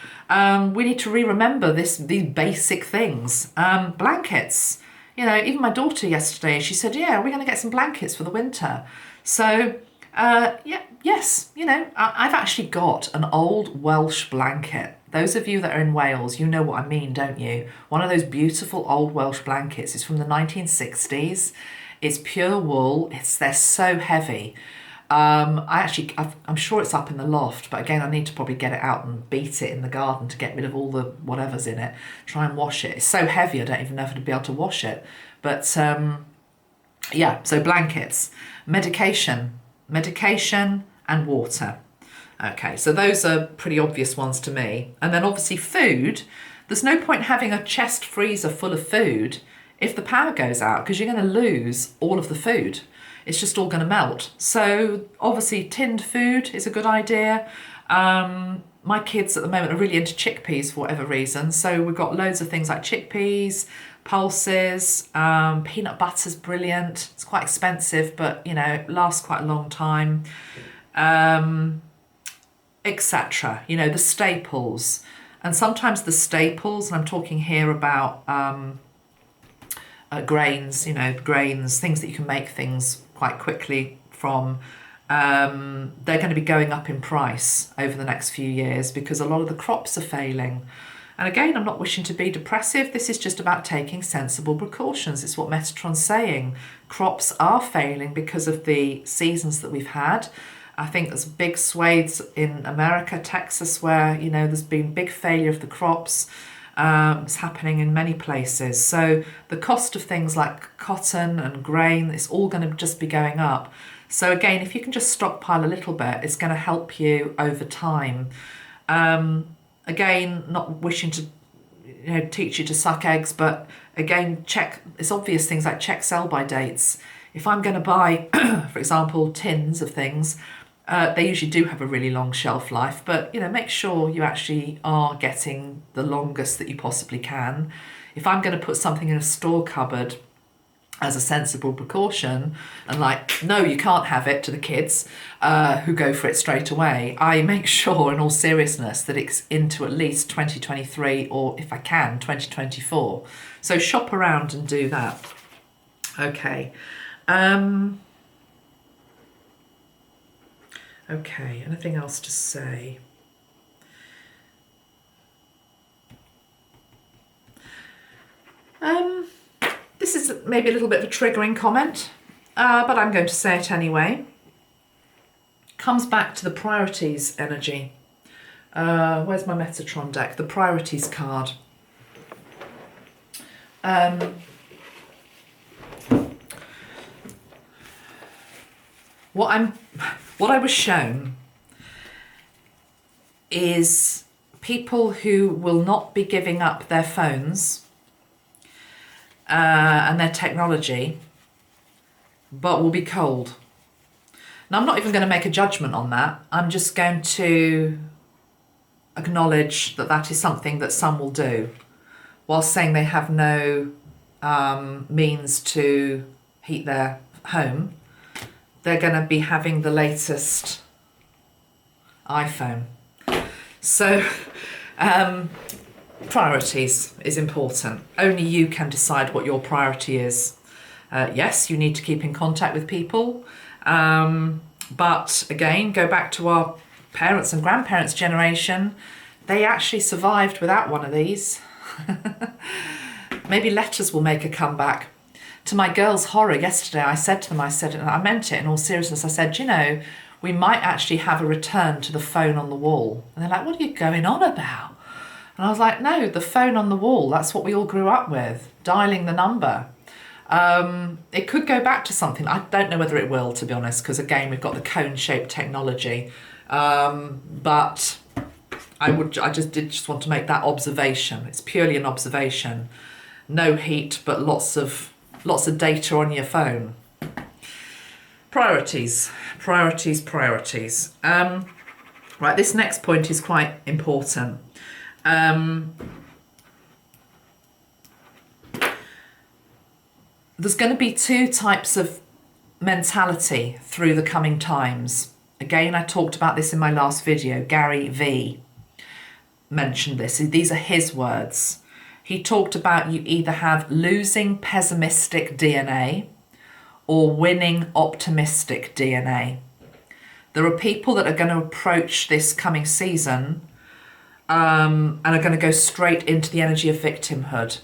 [SPEAKER 1] we need to remember these basic things. Blankets, you know, even my daughter yesterday, she said, yeah, we're going to get some blankets for the winter. So Yeah, yes, you know, I've actually got an old Welsh blanket. Those of you that are in Wales, you know what I mean, don't you? One of those beautiful old Welsh blankets. It's from the 1960s. It's pure wool. They're so heavy. I'm sure it's up in the loft, but again, I need to probably get it out and beat it in the garden to get rid of all the whatever's in it. Try and wash it. It's so heavy, I don't even know if I'd be able to wash it. But yeah, so blankets, medication and water. Okay, so those are pretty obvious ones to me. And then obviously food. There's no point having a chest freezer full of food if the power goes out, because you're going to lose all of the food. It's just all going to melt. So obviously tinned food is a good idea. My kids at the moment are really into chickpeas for whatever reason. So we've got loads of things like chickpeas, pulses, peanut butter's brilliant. It's quite expensive, but you know, it lasts quite a long time, etc. You know, the staples. And sometimes the staples, and I'm talking here about grains, you know, grains, things that you can make things quite quickly from, they're going to be going up in price over the next few years because a lot of the crops are failing. And again, I'm not wishing to be depressive. This is just about taking sensible precautions. It's what Metatron's saying. Crops are failing because of the seasons that we've had. I think there's big swathes in America, Texas, where, you know, there's been big failure of the crops. It's happening in many places. So the cost of things like cotton and grain, it's all going to just be going up. So again, if you can just stockpile a little bit, it's going to help you over time. Again, not wishing to, you know, teach you to suck eggs, but again, check, it's obvious things like check sell-by dates. If I'm going to buy, for example, tins of things, they usually do have a really long shelf life, but you know, make sure you actually are getting the longest that you possibly can. If I'm going to put something in a store cupboard as a sensible precaution, and like, no, you can't have it to the kids who go for it straight away, I make sure in all seriousness that it's into at least 2023 or if I can 2024. So shop around and do that. Okay. Okay, anything else to say? This is maybe a little bit of a triggering comment, but I'm going to say it anyway. Comes back to the priorities energy. Where's my Metatron deck? The priorities card. What I was shown is people who will not be giving up their phones and their technology, but will be cold. Now, I'm not even going to make a judgment on that. I'm just going to acknowledge that that is something that some will do, while saying they have no means to heat their home. They're going to be having the latest iPhone. So priorities is important. Only you can decide what your priority is. Yes, you need to keep in contact with people. But again, go back to our parents and grandparents' generation. They actually survived without one of these. Maybe letters will make a comeback. To my girls' horror yesterday, I said to them, and I meant it in all seriousness, I said, you know, we might actually have a return to the phone on the wall. And they're like, what are you going on about? And I was like, no, the phone on the wall, that's what we all grew up with, dialing the number. It could go back to something. I don't know whether it will, to be honest, because again, we've got the cone-shaped technology. But I just want to make that observation. It's purely an observation. No heat, but lots of data on your phone. Priorities. Right, this next point is quite important. There's going to be two types of mentality through the coming times. Again, I talked about this in my last video. Gary V mentioned this. These are his words. He talked about you either have losing pessimistic DNA or winning optimistic DNA. There are people that are going to approach this coming season and are going to go straight into the energy of victimhood.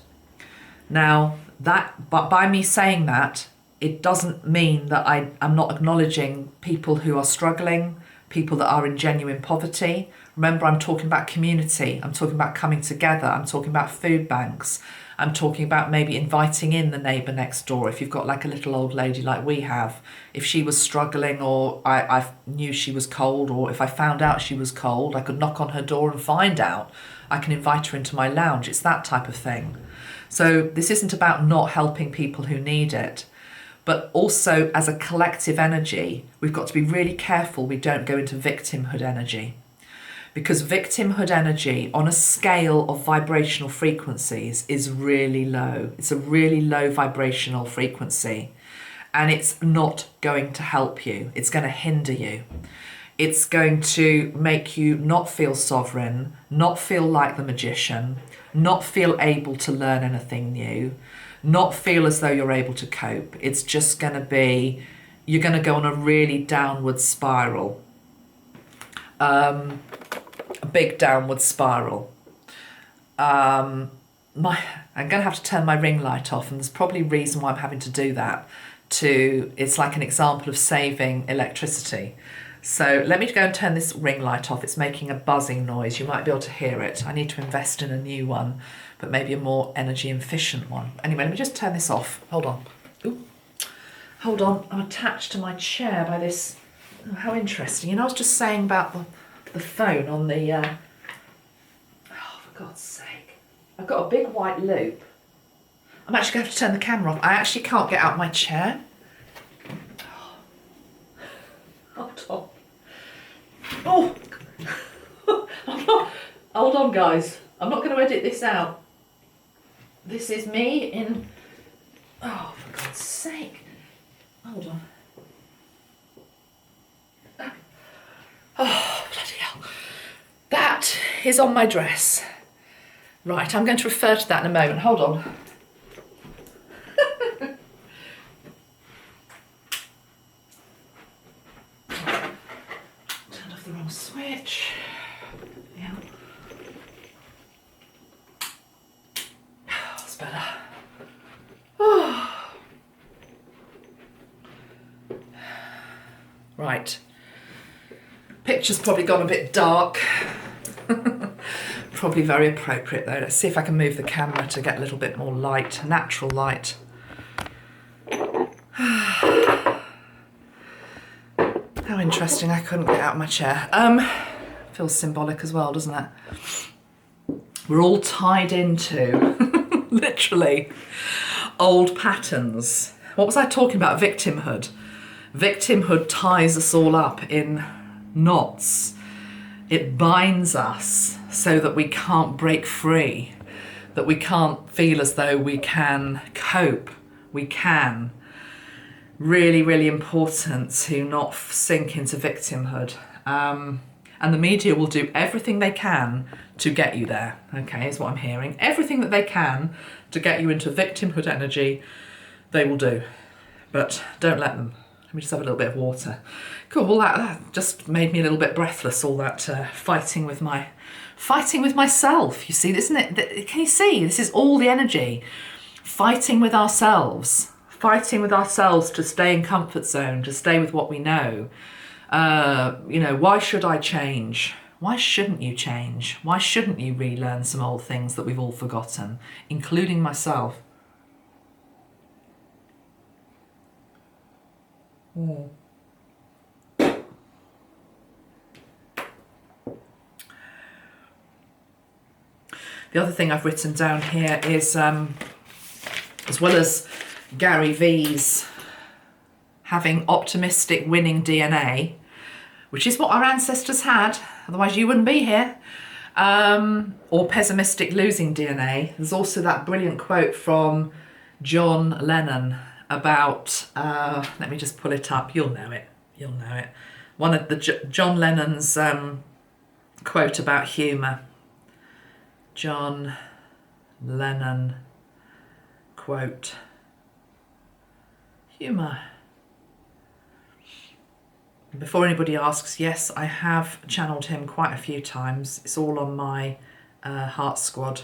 [SPEAKER 1] Now, but by me saying that, it doesn't mean that I'm not acknowledging people who are struggling, people that are in genuine poverty. Remember, I'm talking about community. I'm talking about coming together. I'm talking about food banks. I'm talking about maybe inviting in the neighbour next door. If you've got like a little old lady like we have, if she was struggling, or I knew she was cold, or if I found out she was cold, I could knock on her door and find out. I can invite her into my lounge. It's that type of thing. So this isn't about not helping people who need it, but also as a collective energy, we've got to be really careful we don't go into victimhood energy. Because victimhood energy on a scale of vibrational frequencies is really low. It's a really low vibrational frequency, and it's not going to help you. It's going to hinder you. It's going to make you not feel sovereign, not feel like the magician, not feel able to learn anything new, not feel as though you're able to cope. It's just going to be, you're going to go on a really downward spiral. A big downward spiral. I'm going to have to turn my ring light off, and there's probably a reason why I'm having to do that. It's like an example of saving electricity. So let me go and turn this ring light off. It's making a buzzing noise. You might be able to hear it. I need to invest in a new one, but maybe a more energy efficient one. Anyway, let me just turn this off. Hold on. Ooh. Hold on. I'm attached to my chair by this. Oh, how interesting. You know, I was just saying about the phone on the... Oh, for God's sake. I've got a big white loop. I'm actually going to have to turn the camera off. I actually can't get out my chair. Hold on. Oh! Hold on, guys. I'm not going to edit this out. This is me in... Oh, for God's sake. Hold on. Oh, bloody hell. That is on my dress. Right, I'm going to refer to that in a moment. Hold on. Turned off the wrong switch. Yeah. That's better. Oh. Right. Picture's probably gone a bit dark. Probably very appropriate though. Let's see if I can move the camera to get a little bit more light, natural light. How interesting, I couldn't get out of my chair. Feels symbolic as well, doesn't it? We're all tied into, literally, old patterns. What was I talking about? Victimhood. Victimhood ties us all up in knots. It binds us so that we can't break free, that we can't feel as though we can cope. We can. Really, really important to not sink into victimhood. And the media will do everything they can to get you there, okay, is what I'm hearing. Everything that they can to get you into victimhood energy, they will do. But don't let them. Let me just have a little bit of water. Cool, all that just made me a little bit breathless, all that fighting with myself. You see, isn't it? Can you see? This is all the energy. Fighting with ourselves. Fighting with ourselves to stay in comfort zone, to stay with what we know. You know, why should I change? Why shouldn't you change? Why shouldn't you relearn some old things that we've all forgotten, including myself? Mm. The other thing I've written down here is, as well as Gary V's having optimistic winning DNA, which is what our ancestors had, otherwise you wouldn't be here, or pessimistic losing DNA. There's also that brilliant quote from John Lennon about, let me just pull it up, you'll know it. One of the John Lennon's quote about humour. John Lennon quote. Humour. Before anybody asks, yes, I have channeled him quite a few times. It's all on my Heart Squad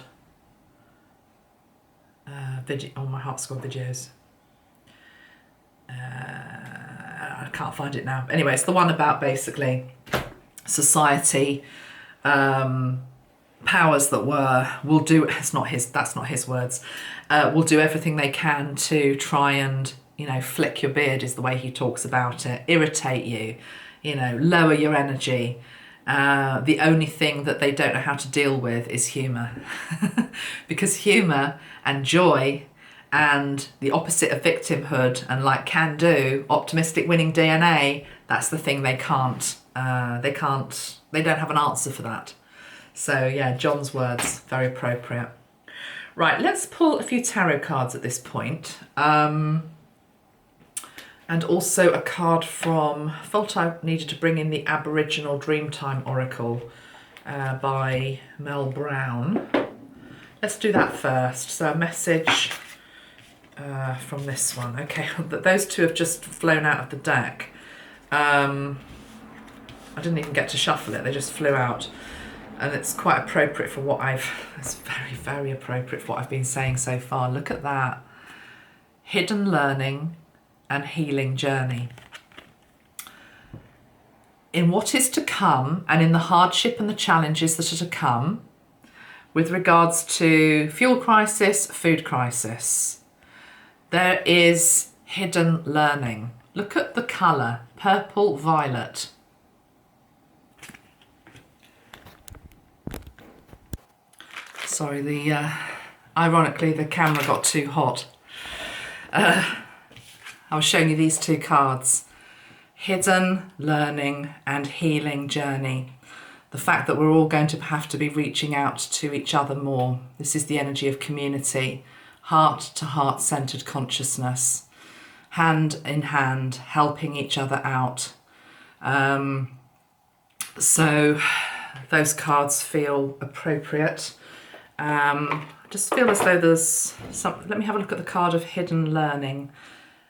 [SPEAKER 1] on my Heart Squad videos. I can't find it now. Anyway, it's the one about basically society, powers that were will do. That's not his words. Will do everything they can to try and, you know, flick your beard is the way he talks about it. Irritate you, you know, lower your energy. The only thing that they don't know how to deal with is humour. Because humour and joy and the opposite of victimhood and like can do, optimistic winning DNA, that's the thing they can't, they don't have an answer for that. So yeah, John's words, very appropriate. Right, let's pull a few tarot cards at this point. And also a card from, I felt I needed to bring in the Aboriginal Dreamtime Oracle by Mel Brown. Let's do that first. So a message from this one. Okay, those two have just flown out of the deck. I didn't even get to shuffle it, they just flew out. And it's quite appropriate for what it's very, very appropriate for what I've been saying so far. Look at that. Hidden learning and healing journey. In what is to come and in the hardship and the challenges that are to come with regards to fuel crisis, food crisis, there is hidden learning. Look at the colour, purple, violet. Sorry, ironically the camera got too hot. I was showing you these two cards. Hidden learning and healing journey. The fact that we're all going to have to be reaching out to each other more. This is the energy of community, heart-to-heart centered consciousness, hand in hand, helping each other out. So those cards feel appropriate. I just feel as though there's some, let me have a look at the card of hidden learning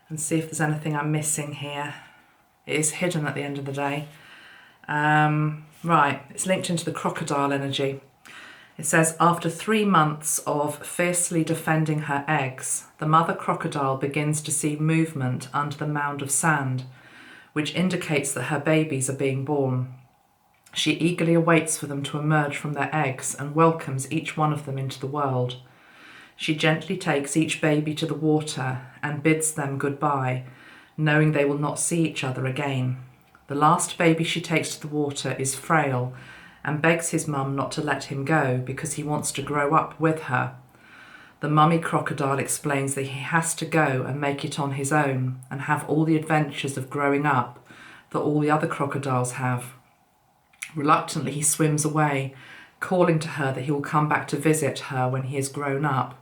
[SPEAKER 1] and see if there's anything I'm missing here. It is hidden at the end of the day. Right, it's linked into the crocodile energy. It says, after 3 months of fiercely defending her eggs, the mother crocodile begins to see movement under the mound of sand, which indicates that her babies are being born. She eagerly awaits for them to emerge from their eggs and welcomes each one of them into the world. She gently takes each baby to the water and bids them goodbye, knowing they will not see each other again. The last baby she takes to the water is frail and begs his mum not to let him go because he wants to grow up with her. The mummy crocodile explains that he has to go and make it on his own and have all the adventures of growing up that all the other crocodiles have. Reluctantly, he swims away, calling to her that he will come back to visit her when he has grown up.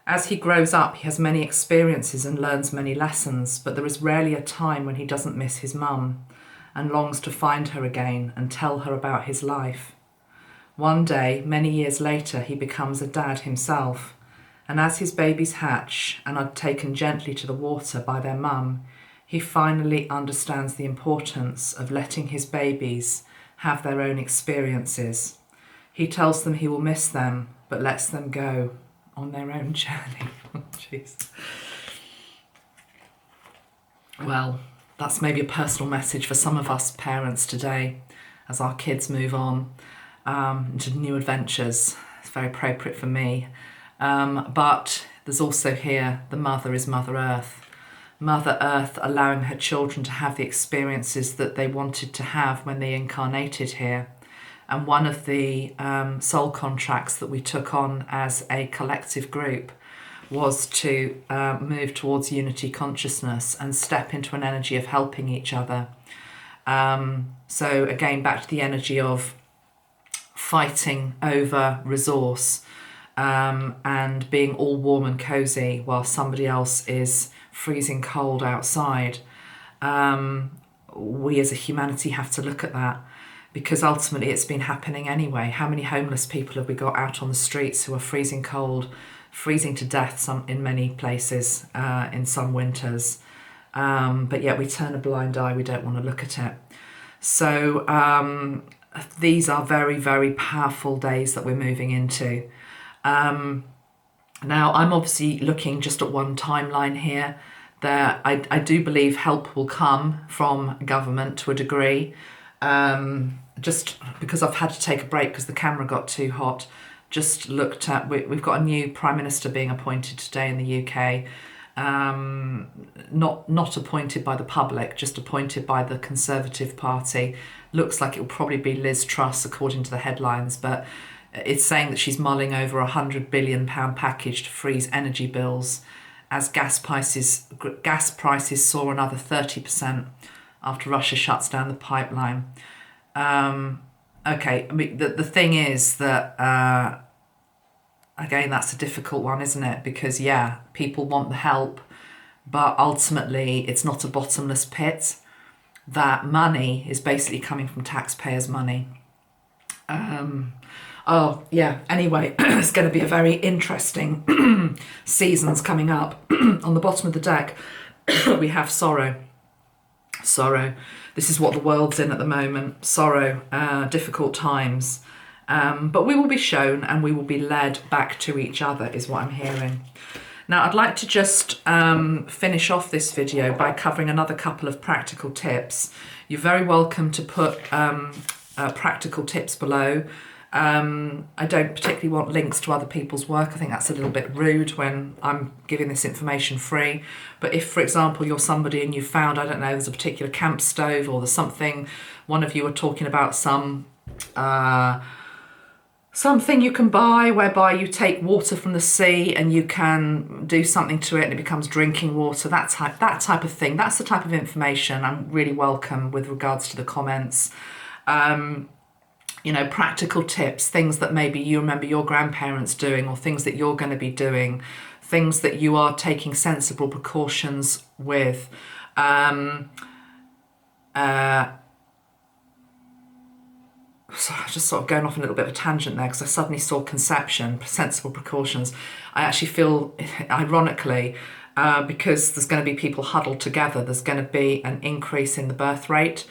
[SPEAKER 1] As he grows up, he has many experiences and learns many lessons, but there is rarely a time when he doesn't miss his mum and longs to find her again and tell her about his life. One day, many years later, he becomes a dad himself, and as his babies hatch and are taken gently to the water by their mum, he finally understands the importance of letting his babies have their own experiences. He tells them he will miss them, but lets them go on their own journey. Oh, jeez. Well, that's maybe a personal message for some of us parents today as our kids move on into new adventures. It's very appropriate for me. But there's also here, the mother is Mother Earth. Mother Earth allowing her children to have the experiences that they wanted to have when they incarnated here. And one of the soul contracts that we took on as a collective group was to move towards unity consciousness and step into an energy of helping each other. So again, back to the energy of fighting over resource and being all warm and cozy while somebody else is freezing cold outside. We as a humanity have to look at that, because ultimately it's been happening anyway. How many homeless people have we got out on the streets who are freezing cold, freezing to death in many places in some winters? but yet we turn a blind eye, we don't want to look at it. So these are very, very powerful days that we're moving into. Now, I'm obviously looking just at one timeline here. I do believe help will come from government to a degree, just because I've had to take a break because the camera got too hot. Just looked at, we've got a new Prime Minister being appointed today in the UK, not appointed by the public, just appointed by the Conservative Party. Looks like it will probably be Liz Truss according to the headlines, but it's saying that she's mulling over £100 billion package to freeze energy bills as gas prices soar another 30% after Russia shuts down the pipeline. Okay, I mean, the thing is that, again, that's a difficult one, isn't it? Because, yeah, people want the help, but ultimately it's not a bottomless pit. That money is basically coming from taxpayers' money. Oh, yeah, anyway, it's going to be a very interesting seasons coming up. On the bottom of the deck, we have sorrow. Sorrow. This is what the world's in at the moment. Sorrow, difficult times. But we will be shown and we will be led back to each other, is what I'm hearing. Now, I'd like to just finish off this video by covering another couple of practical tips. You're very welcome to put practical tips below. I don't particularly want links to other people's work. I think that's a little bit rude when I'm giving this information free. But if, for example, you're somebody and you found, I don't know, there's a particular camp stove or there's something, one of you are talking about something you can buy whereby you take water from the sea and you can do something to it and it becomes drinking water, that type of thing. That's the type of information I'm really welcome with regards to the comments. You know, practical tips, things that maybe you remember your grandparents doing or things that you're going to be doing, things that you are taking sensible precautions with. So I just sort of going off on a little bit of a tangent there because I suddenly saw conception, sensible precautions. I actually feel, ironically, because there's going to be people huddled together, there's going to be an increase in the birth rate.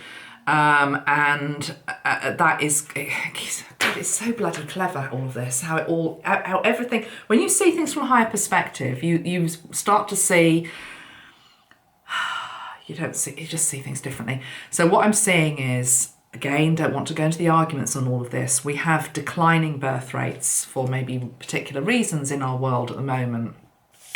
[SPEAKER 1] That is, God, it's so bloody clever, all of this, how everything, when you see things from a higher perspective, you start to see, you just see things differently. So what I'm seeing is, again, don't want to go into the arguments on all of this. We have declining birth rates for maybe particular reasons in our world at the moment.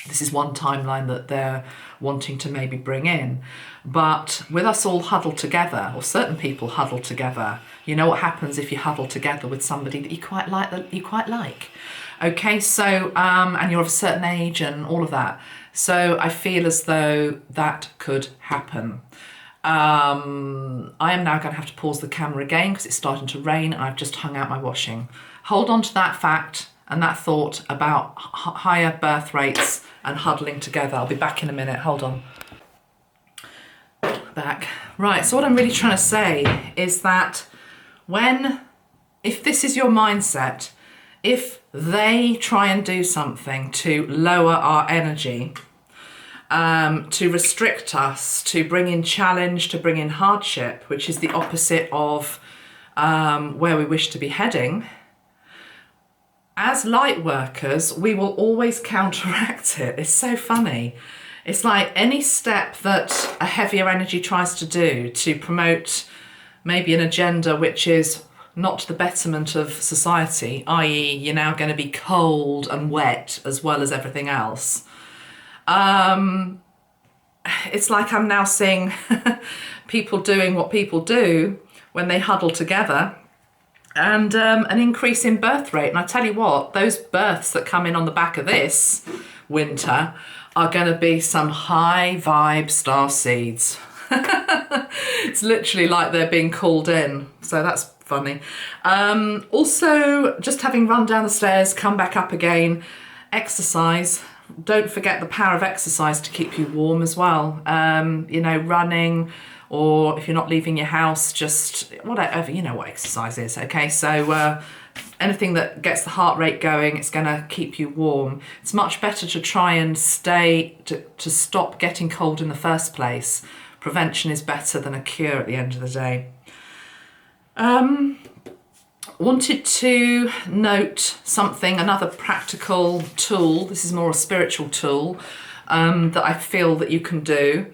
[SPEAKER 1] This is one timeline that they're wanting to maybe bring in. But with us all huddled together, or certain people huddled together, you know what happens if you huddle together with somebody that you quite like. Okay, so, and you're of a certain age and all of that. So I feel as though that could happen. I am now going to have to pause the camera again because it's starting to rain and I've just hung out my washing. Hold on to that fact and that thought about higher birth rates and huddling together. I'll be back in a minute. Hold on. Back. Right, so what I'm really trying to say is that if this is your mindset, if they try and do something to lower our energy, to restrict us, to bring in challenge, to bring in hardship, which is the opposite of where we wish to be heading, as light workers, we will always counteract it. It's so funny. It's like any step that a heavier energy tries to do to promote maybe an agenda which is not to the betterment of society, i.e. you're now going to be cold and wet as well as everything else. It's like I'm now seeing people doing what people do when they huddle together, and an increase in birth rate. And I tell you what, those births that come in on the back of this winter are going to be some high vibe star seeds. It's literally like they're being called in. So that's funny. Also, just having run down the stairs, come back up again, exercise, don't forget the power of exercise to keep you warm as well. You know, running, or if you're not leaving your house, just whatever, you know what exercise is, okay? So anything that gets the heart rate going, it's going to keep you warm. It's much better to try and to stop getting cold in the first place. Prevention is better than a cure at the end of the day. Wanted to note something, another practical tool. This is more a spiritual tool that I feel that you can do.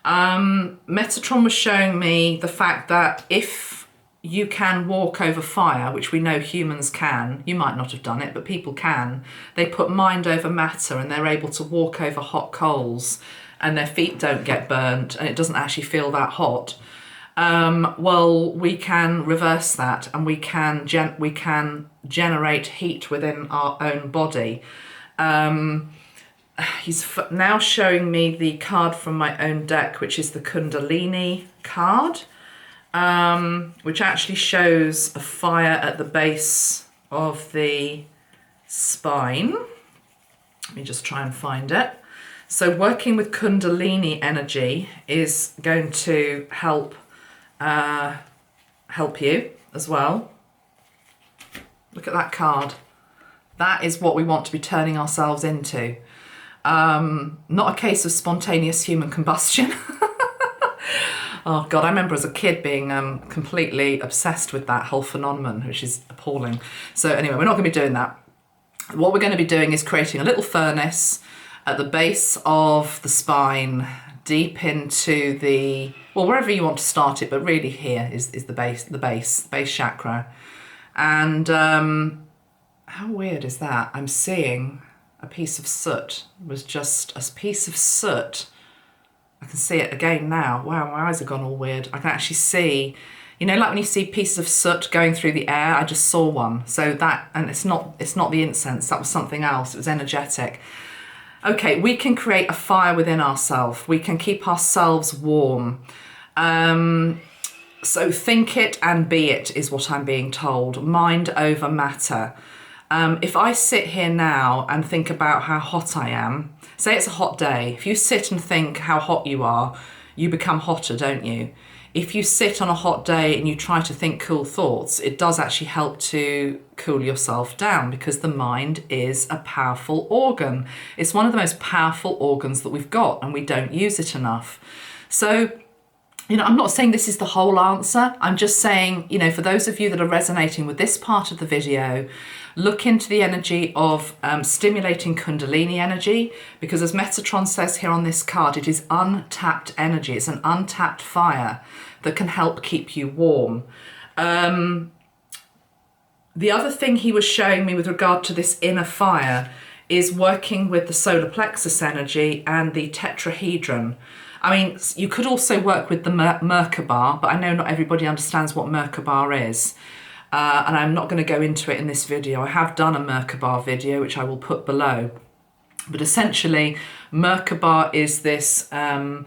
[SPEAKER 1] Metatron was showing me the fact that if you can walk over fire, which we know humans can, you might not have done it, but people can. They put mind over matter and they're able to walk over hot coals and their feet don't get burnt and it doesn't actually feel that hot. Well, we can reverse that and we can generate heat within our own body. He's now showing me the card from my own deck, which is the Kundalini card, which actually shows a fire at the base of the spine. Let me just try and find it. So working with Kundalini energy is going to help you as well. Look at that card. That is what we want to be turning ourselves into. Not a case of spontaneous human combustion. Oh God, I remember as a kid being completely obsessed with that whole phenomenon, which is appalling. So anyway, we're not going to be doing that. What we're going to be doing is creating a little furnace at the base of the spine, deep into the, well, wherever you want to start it, but really here is the base chakra. And how weird is that? I'm seeing a piece of soot. It was just a piece of soot. I can see it again now. Wow, my eyes have gone all weird. I can actually see, you know, like when you see pieces of soot going through the air, I just saw one. So that, and it's not the incense, that was something else. It was energetic. Okay, we can create a fire within ourselves. We can keep ourselves warm. So think it and be it is what I'm being told. Mind over matter. If I sit here now and think about how hot I am, say it's a hot day. If you sit and think how hot you are, you become hotter, don't you? If you sit on a hot day and you try to think cool thoughts, it does actually help to cool yourself down because the mind is a powerful organ. It's one of the most powerful organs that we've got and we don't use it enough. So, you know, I'm not saying this is the whole answer. I'm just saying, you know, for those of you that are resonating with this part of the video, look into the energy of stimulating Kundalini energy, because as Metatron says here on this card, it is untapped energy. It's an untapped fire that can help keep you warm. The other thing he was showing me with regard to this inner fire is working with the solar plexus energy and the tetrahedron. I mean, you could also work with the Merkaba, but I know not everybody understands what Merkaba is. And I'm not going to go into it in this video. I have done a Merkaba video, which I will put below. But essentially, Merkaba is this a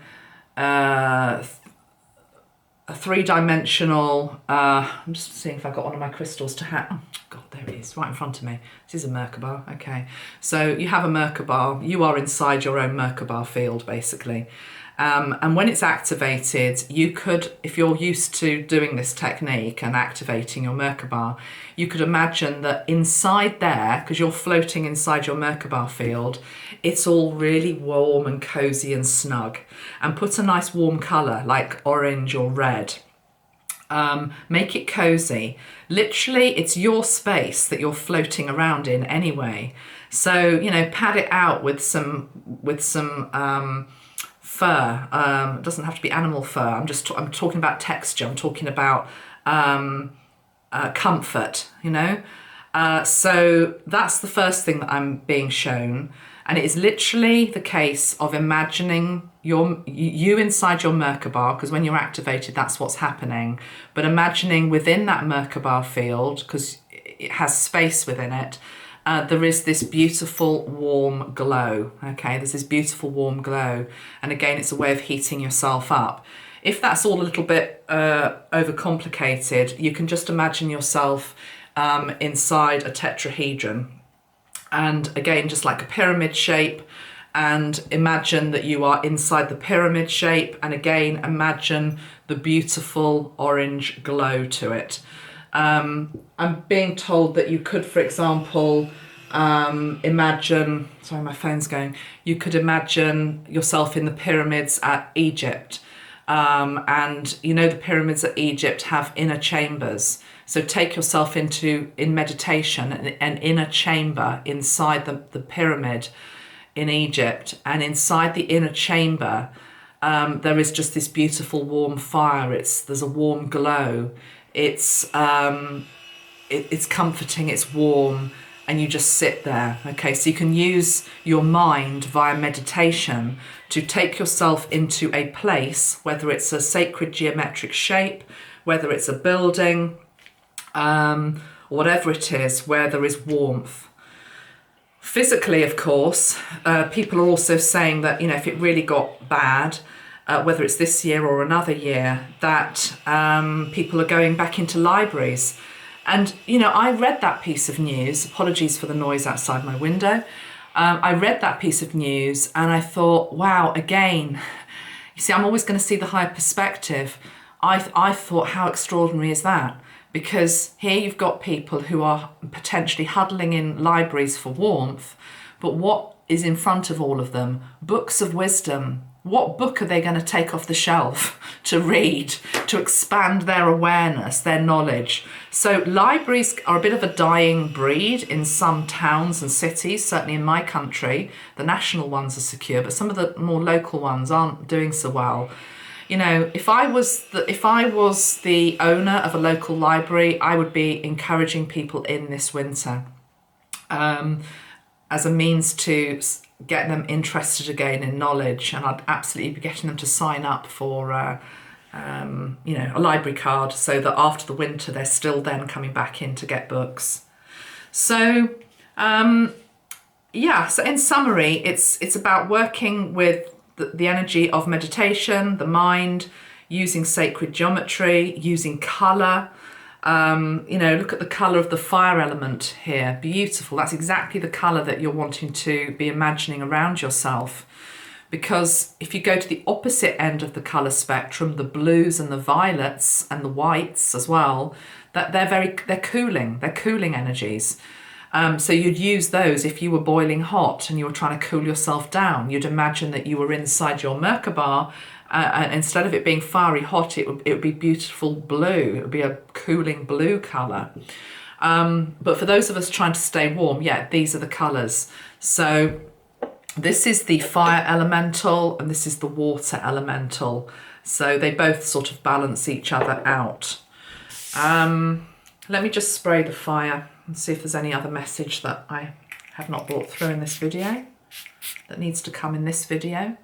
[SPEAKER 1] three-dimensional, I'm just seeing if I've got one of my crystals to hand. Oh, God, there it is, right in front of me. This is a Merkaba, okay. So you have a Merkaba, you are inside your own Merkaba field, basically. And when it's activated, you could, if you're used to doing this technique and activating your Merkaba, you could imagine that inside there, because you're floating inside your Merkaba field, it's all really warm and cozy and snug. And put a nice warm colour like orange or red. Make it cozy. Literally, it's your space that you're floating around in anyway. So, you know, pad it out with some fur. It doesn't have to be animal fur. I'm talking about texture. I'm talking about comfort, you know. So that's the first thing that I'm being shown, and it is literally the case of imagining you inside your Merkaba, because when you're activated, that's what's happening. But imagining within that Merkaba field, because it has space within it, there is this beautiful warm glow, okay? There's this beautiful warm glow. And again, it's a way of heating yourself up. If that's all a little bit overcomplicated, you can just imagine yourself inside a tetrahedron. And again, just like a pyramid shape, and imagine that you are inside the pyramid shape, and again imagine the beautiful orange glow to it. I'm being told that you could, for example, imagine, sorry my phone's going, you could imagine yourself in the pyramids at Egypt, and you know the pyramids at Egypt have inner chambers. So take yourself in meditation an inner chamber inside the pyramid in Egypt, and inside the inner chamber there is just this beautiful warm fire. There's a warm glow. It's comforting, it's warm, and you just sit there. Okay, so you can use your mind via meditation to take yourself into a place, whether it's a sacred geometric shape, whether it's a building, or whatever it is, where there is warmth. Physically, of course, people are also saying that, you know, if it really got bad, whether it's this year or another year, that people are going back into libraries. And, you know, I read that piece of news. Apologies for the noise outside my window. I read that piece of news and I thought, wow, again, you see, I'm always going to see the higher perspective. I thought, how extraordinary is that? Because here you've got people who are potentially huddling in libraries for warmth, but what is in front of all of them? Books of wisdom. What book are they going to take off the shelf to read, to expand their awareness, their knowledge? So libraries are a bit of a dying breed in some towns and cities, certainly in my country. The national ones are secure, but some of the more local ones aren't doing so well. You know, if I was the owner of a local library, I would be encouraging people in this winter as a means to get them interested again in knowledge, and I'd absolutely be getting them to sign up for you know, a library card, so that after the winter they're still then coming back in to get books. So yeah, so in summary, it's about working with the energy of meditation, the mind, using sacred geometry, using colour. You know, look at the colour of the fire element here. Beautiful. That's exactly the colour that you're wanting to be imagining around yourself. Because if you go to the opposite end of the colour spectrum, the blues and the violets and the whites as well, that they're cooling energies. So you'd use those if you were boiling hot and you were trying to cool yourself down. You'd imagine that you were inside your Merkaba, and instead of it being fiery hot, it would be beautiful blue. It would be a cooling blue colour. But for those of us trying to stay warm, yeah, these are the colours. So this is the fire elemental and this is the water elemental. So they both sort of balance each other out. Let me just spray the fire and see if there's any other message that I have not brought through in this video that needs to come in this video.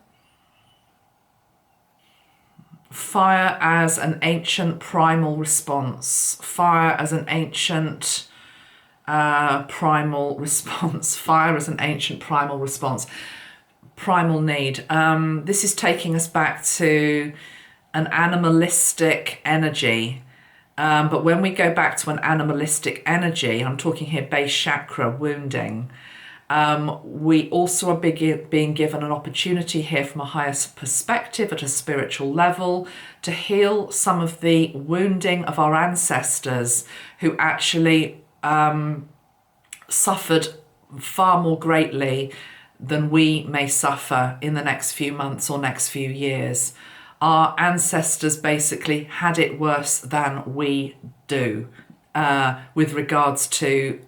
[SPEAKER 1] Fire as an ancient primal response. Fire as an ancient primal response. Fire as an ancient primal response. Primal need. This is taking us back to an animalistic energy. But when we go back to an animalistic energy, I'm talking here base chakra wounding, we also are being given an opportunity here from a higher perspective at a spiritual level to heal some of the wounding of our ancestors who actually suffered far more greatly than we may suffer in the next few months or next few years. Our ancestors basically had it worse than we do with regards to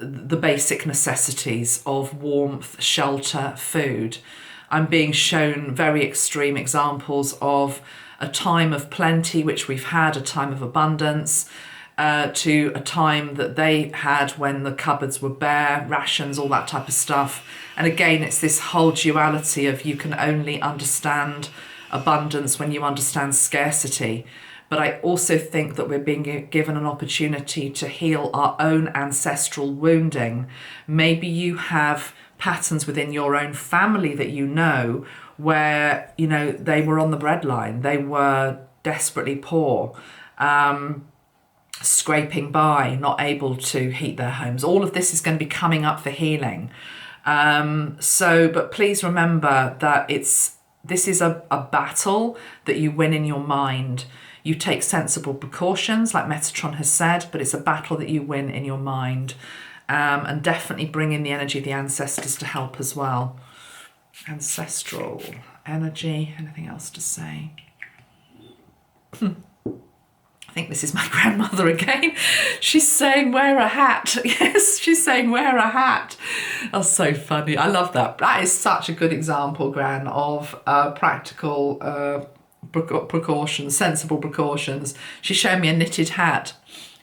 [SPEAKER 1] the basic necessities of warmth, shelter, food. I'm being shown very extreme examples of a time of plenty, which we've had, a time of abundance, to a time that they had when the cupboards were bare, rations, all that type of stuff. And again, it's this whole duality of you can only understand abundance when you understand scarcity. But I also think that we're being given an opportunity to heal our own ancestral wounding. Maybe you have patterns within your own family that you know where, you know, they were on the breadline, they were desperately poor, scraping by, not able to heat their homes. All of this is going to be coming up for healing. But please remember that this is a battle that you win in your mind. You take sensible precautions, like Metatron has said, but it's a battle that you win in your mind. And definitely bring in the energy of the ancestors to help as well. Ancestral energy. Anything else to say? I think this is my grandmother again. She's saying wear a hat. Yes, she's saying wear a hat. That's so funny. I love that. That is such a good example, Gran, of practical precautions, sensible precautions. She's showing me a knitted hat.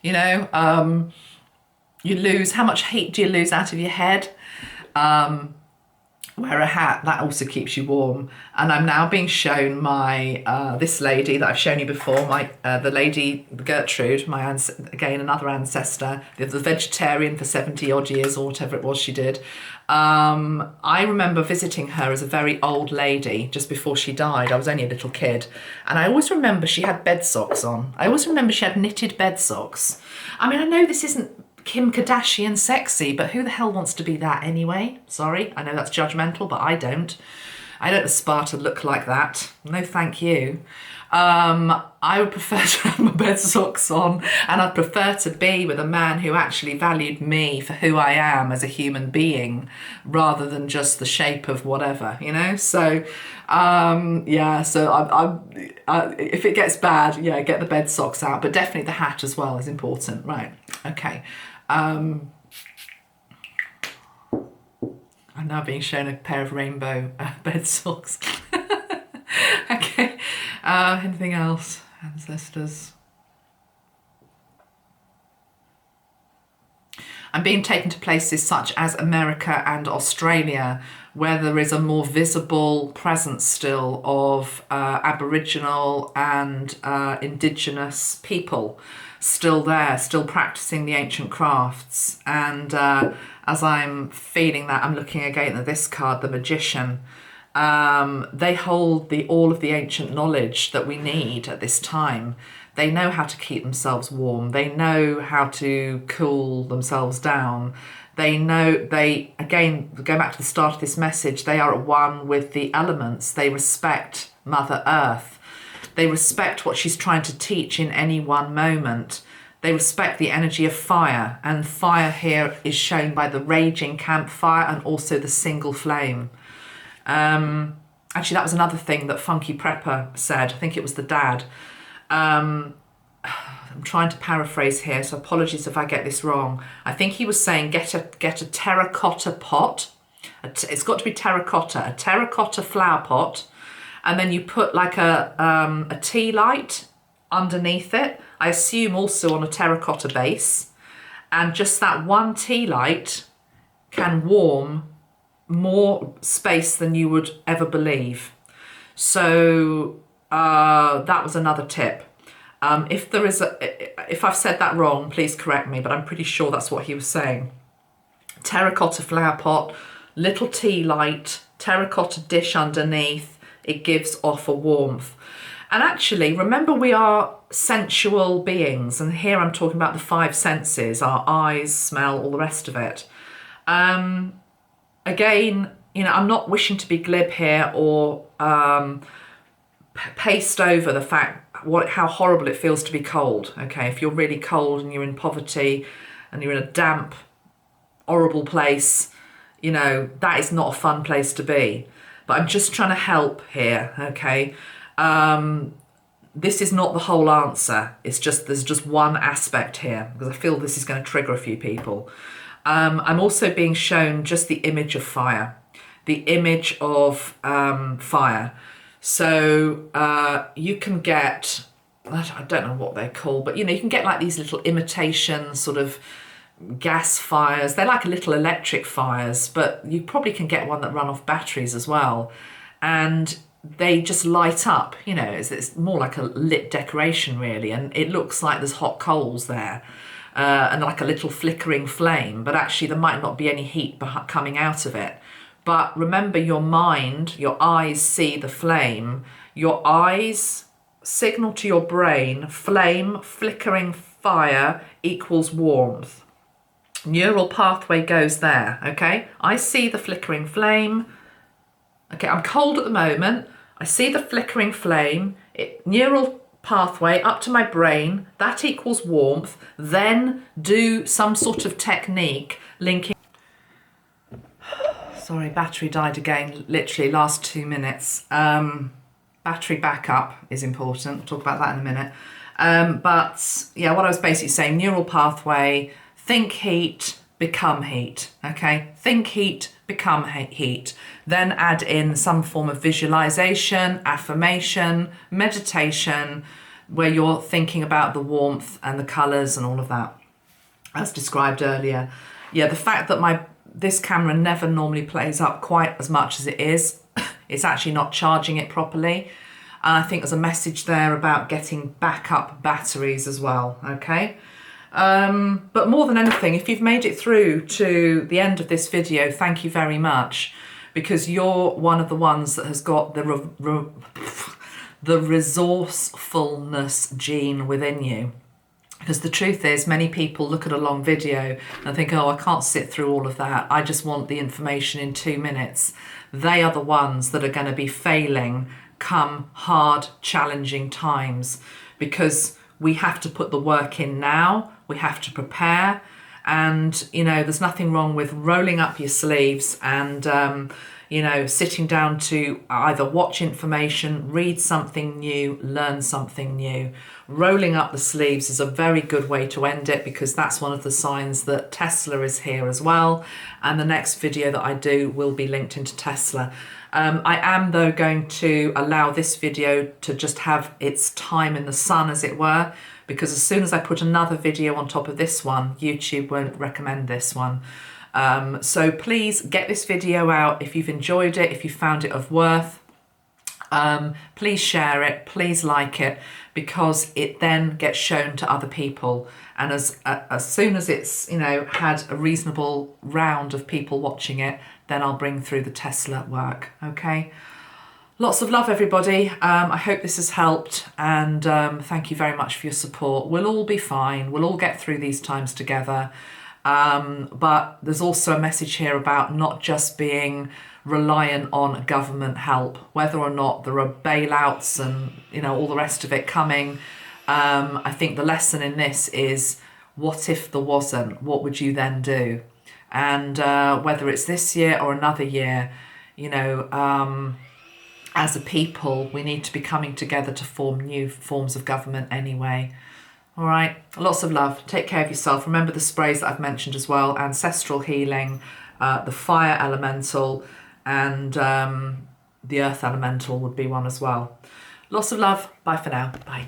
[SPEAKER 1] You know, you lose, how much heat do you lose out of your head? Wear a hat, that also keeps you warm. And I'm now being shown my this lady that I've shown you before, the lady Gertrude, again another ancestor, the vegetarian for 70 odd years or whatever it was she did. I remember visiting her as a very old lady just before she died. I was only a little kid, and I always remember she had bed socks on. I always remember she had knitted bed socks. I mean, I know this isn't Kim Kardashian sexy, but who the hell wants to be that anyway? Sorry, I know that's judgmental, but I don't. I don't aspire to look like that. No, thank you. I would prefer to have my bed socks on, and I'd prefer to be with a man who actually valued me for who I am as a human being, rather than just the shape of whatever, you know? So, yeah, so if it gets bad, yeah, get the bed socks out, but definitely the hat as well is important. Right, okay. I'm now being shown a pair of rainbow bed socks. Okay. Anything else? Ancestors. I'm being taken to places such as America and Australia, where there is a more visible presence still of Aboriginal and Indigenous people still there, still practicing the ancient crafts. And as I'm feeling that, I'm looking again at this card, the Magician. They hold all of the ancient knowledge that we need at this time. They know how to keep themselves warm. They know how to cool themselves down. Again, going back to the start of this message, they are at one with the elements. They respect Mother Earth. They respect what she's trying to teach in any one moment. They respect the energy of fire, and fire here is shown by the raging campfire and also the single flame. Actually, that was another thing that Funky Prepper said. I think it was the dad. I'm trying to paraphrase here, so apologies if I get this wrong. I think he was saying get a terracotta pot. It's got to be terracotta, a terracotta flower pot, and then you put like a tea light underneath it. I assume also on a terracotta base, and just that one tea light can warm more space than you would ever believe. So that was another tip. If I've said that wrong, please correct me, but I'm pretty sure that's what he was saying. Terracotta flower pot, little tea light, terracotta dish underneath. It gives off a warmth. And actually, remember, we are sensual beings, and here I'm talking about the five senses, our eyes, smell, all the rest of it. Again, you know, I'm not wishing to be glib here or paste over the fact how horrible it feels to be cold. Okay, if you're really cold and you're in poverty and you're in a damp, horrible place, you know, that is not a fun place to be. But I'm just trying to help here, okay? This is not the whole answer. It's just, there's just one aspect here, because I feel this is going to trigger a few people. I'm also being shown just the image of fire, the image of fire. So you can get, I don't know what they're called, but you know, you can get like these little imitation sort of gas fires. They're like a little electric fires, but you probably can get one that run off batteries as well. And they just light up, you know, it's more like a lit decoration really. And it looks like there's hot coals there. And like a little flickering flame, but actually there might not be any heat coming out of it. But remember, your mind, your eyes see the flame. Your eyes signal to your brain, flame, flickering fire equals warmth. neural pathway goes there, okay? I see the flickering flame. Okay, I'm cold at the moment. I see the flickering flame, neural pathway up to my brain, that equals warmth. Then do some sort of technique linking. Sorry, battery died again, literally last 2 minutes. Battery backup is important. We'll talk about that in a minute. But yeah, what I was basically saying, neural pathway, think heat, become heat, okay? Think heat, become heat. Then add in some form of visualization, affirmation, meditation, where you're thinking about the warmth and the colors and all of that, as described earlier. Yeah, the fact that this camera never normally plays up quite as much as it is, it's actually not charging it properly. And I think there's a message there about getting backup batteries as well, okay? But more than anything, if you've made it through to the end of this video, thank you very much, because you're one of the ones that has got the resourcefulness gene within you. Because the truth is, many people look at a long video and think, oh, I can't sit through all of that. I just want the information in 2 minutes. They are the ones that are going to be failing come hard, challenging times, because we have to put the work in now. We have to prepare. And, you know, there's nothing wrong with rolling up your sleeves and, you know, sitting down to either watch information, read something new, learn something new. Rolling up the sleeves is a very good way to end it, because that's one of the signs that Tesla is here as well. And the next video that I do will be linked into Tesla. I am, though, going to allow this video to just have its time in the sun, as it were, because as soon as I put another video on top of this one, YouTube won't recommend this one. So please get this video out if you've enjoyed it, if you found it of worth. Please share it, please like it, because it then gets shown to other people. And as soon as it's, you know, had a reasonable round of people watching it, then I'll bring through the Tesla work, okay? Lots of love, everybody. I hope this has helped, and thank you very much for your support. We'll all be fine. We'll all get through these times together. But there's also a message here about not just being reliant on government help, whether or not there are bailouts and, you know, all the rest of it coming. I think the lesson in this is, what if there wasn't? What would you then do? And whether it's this year or another year, you know, as a people, we need to be coming together to form new forms of government anyway. All right, lots of love. Take care of yourself. Remember the sprays that I've mentioned as well: Ancestral healing, the fire elemental, and the earth elemental would be one as well. Lots of love. Bye for now. Bye.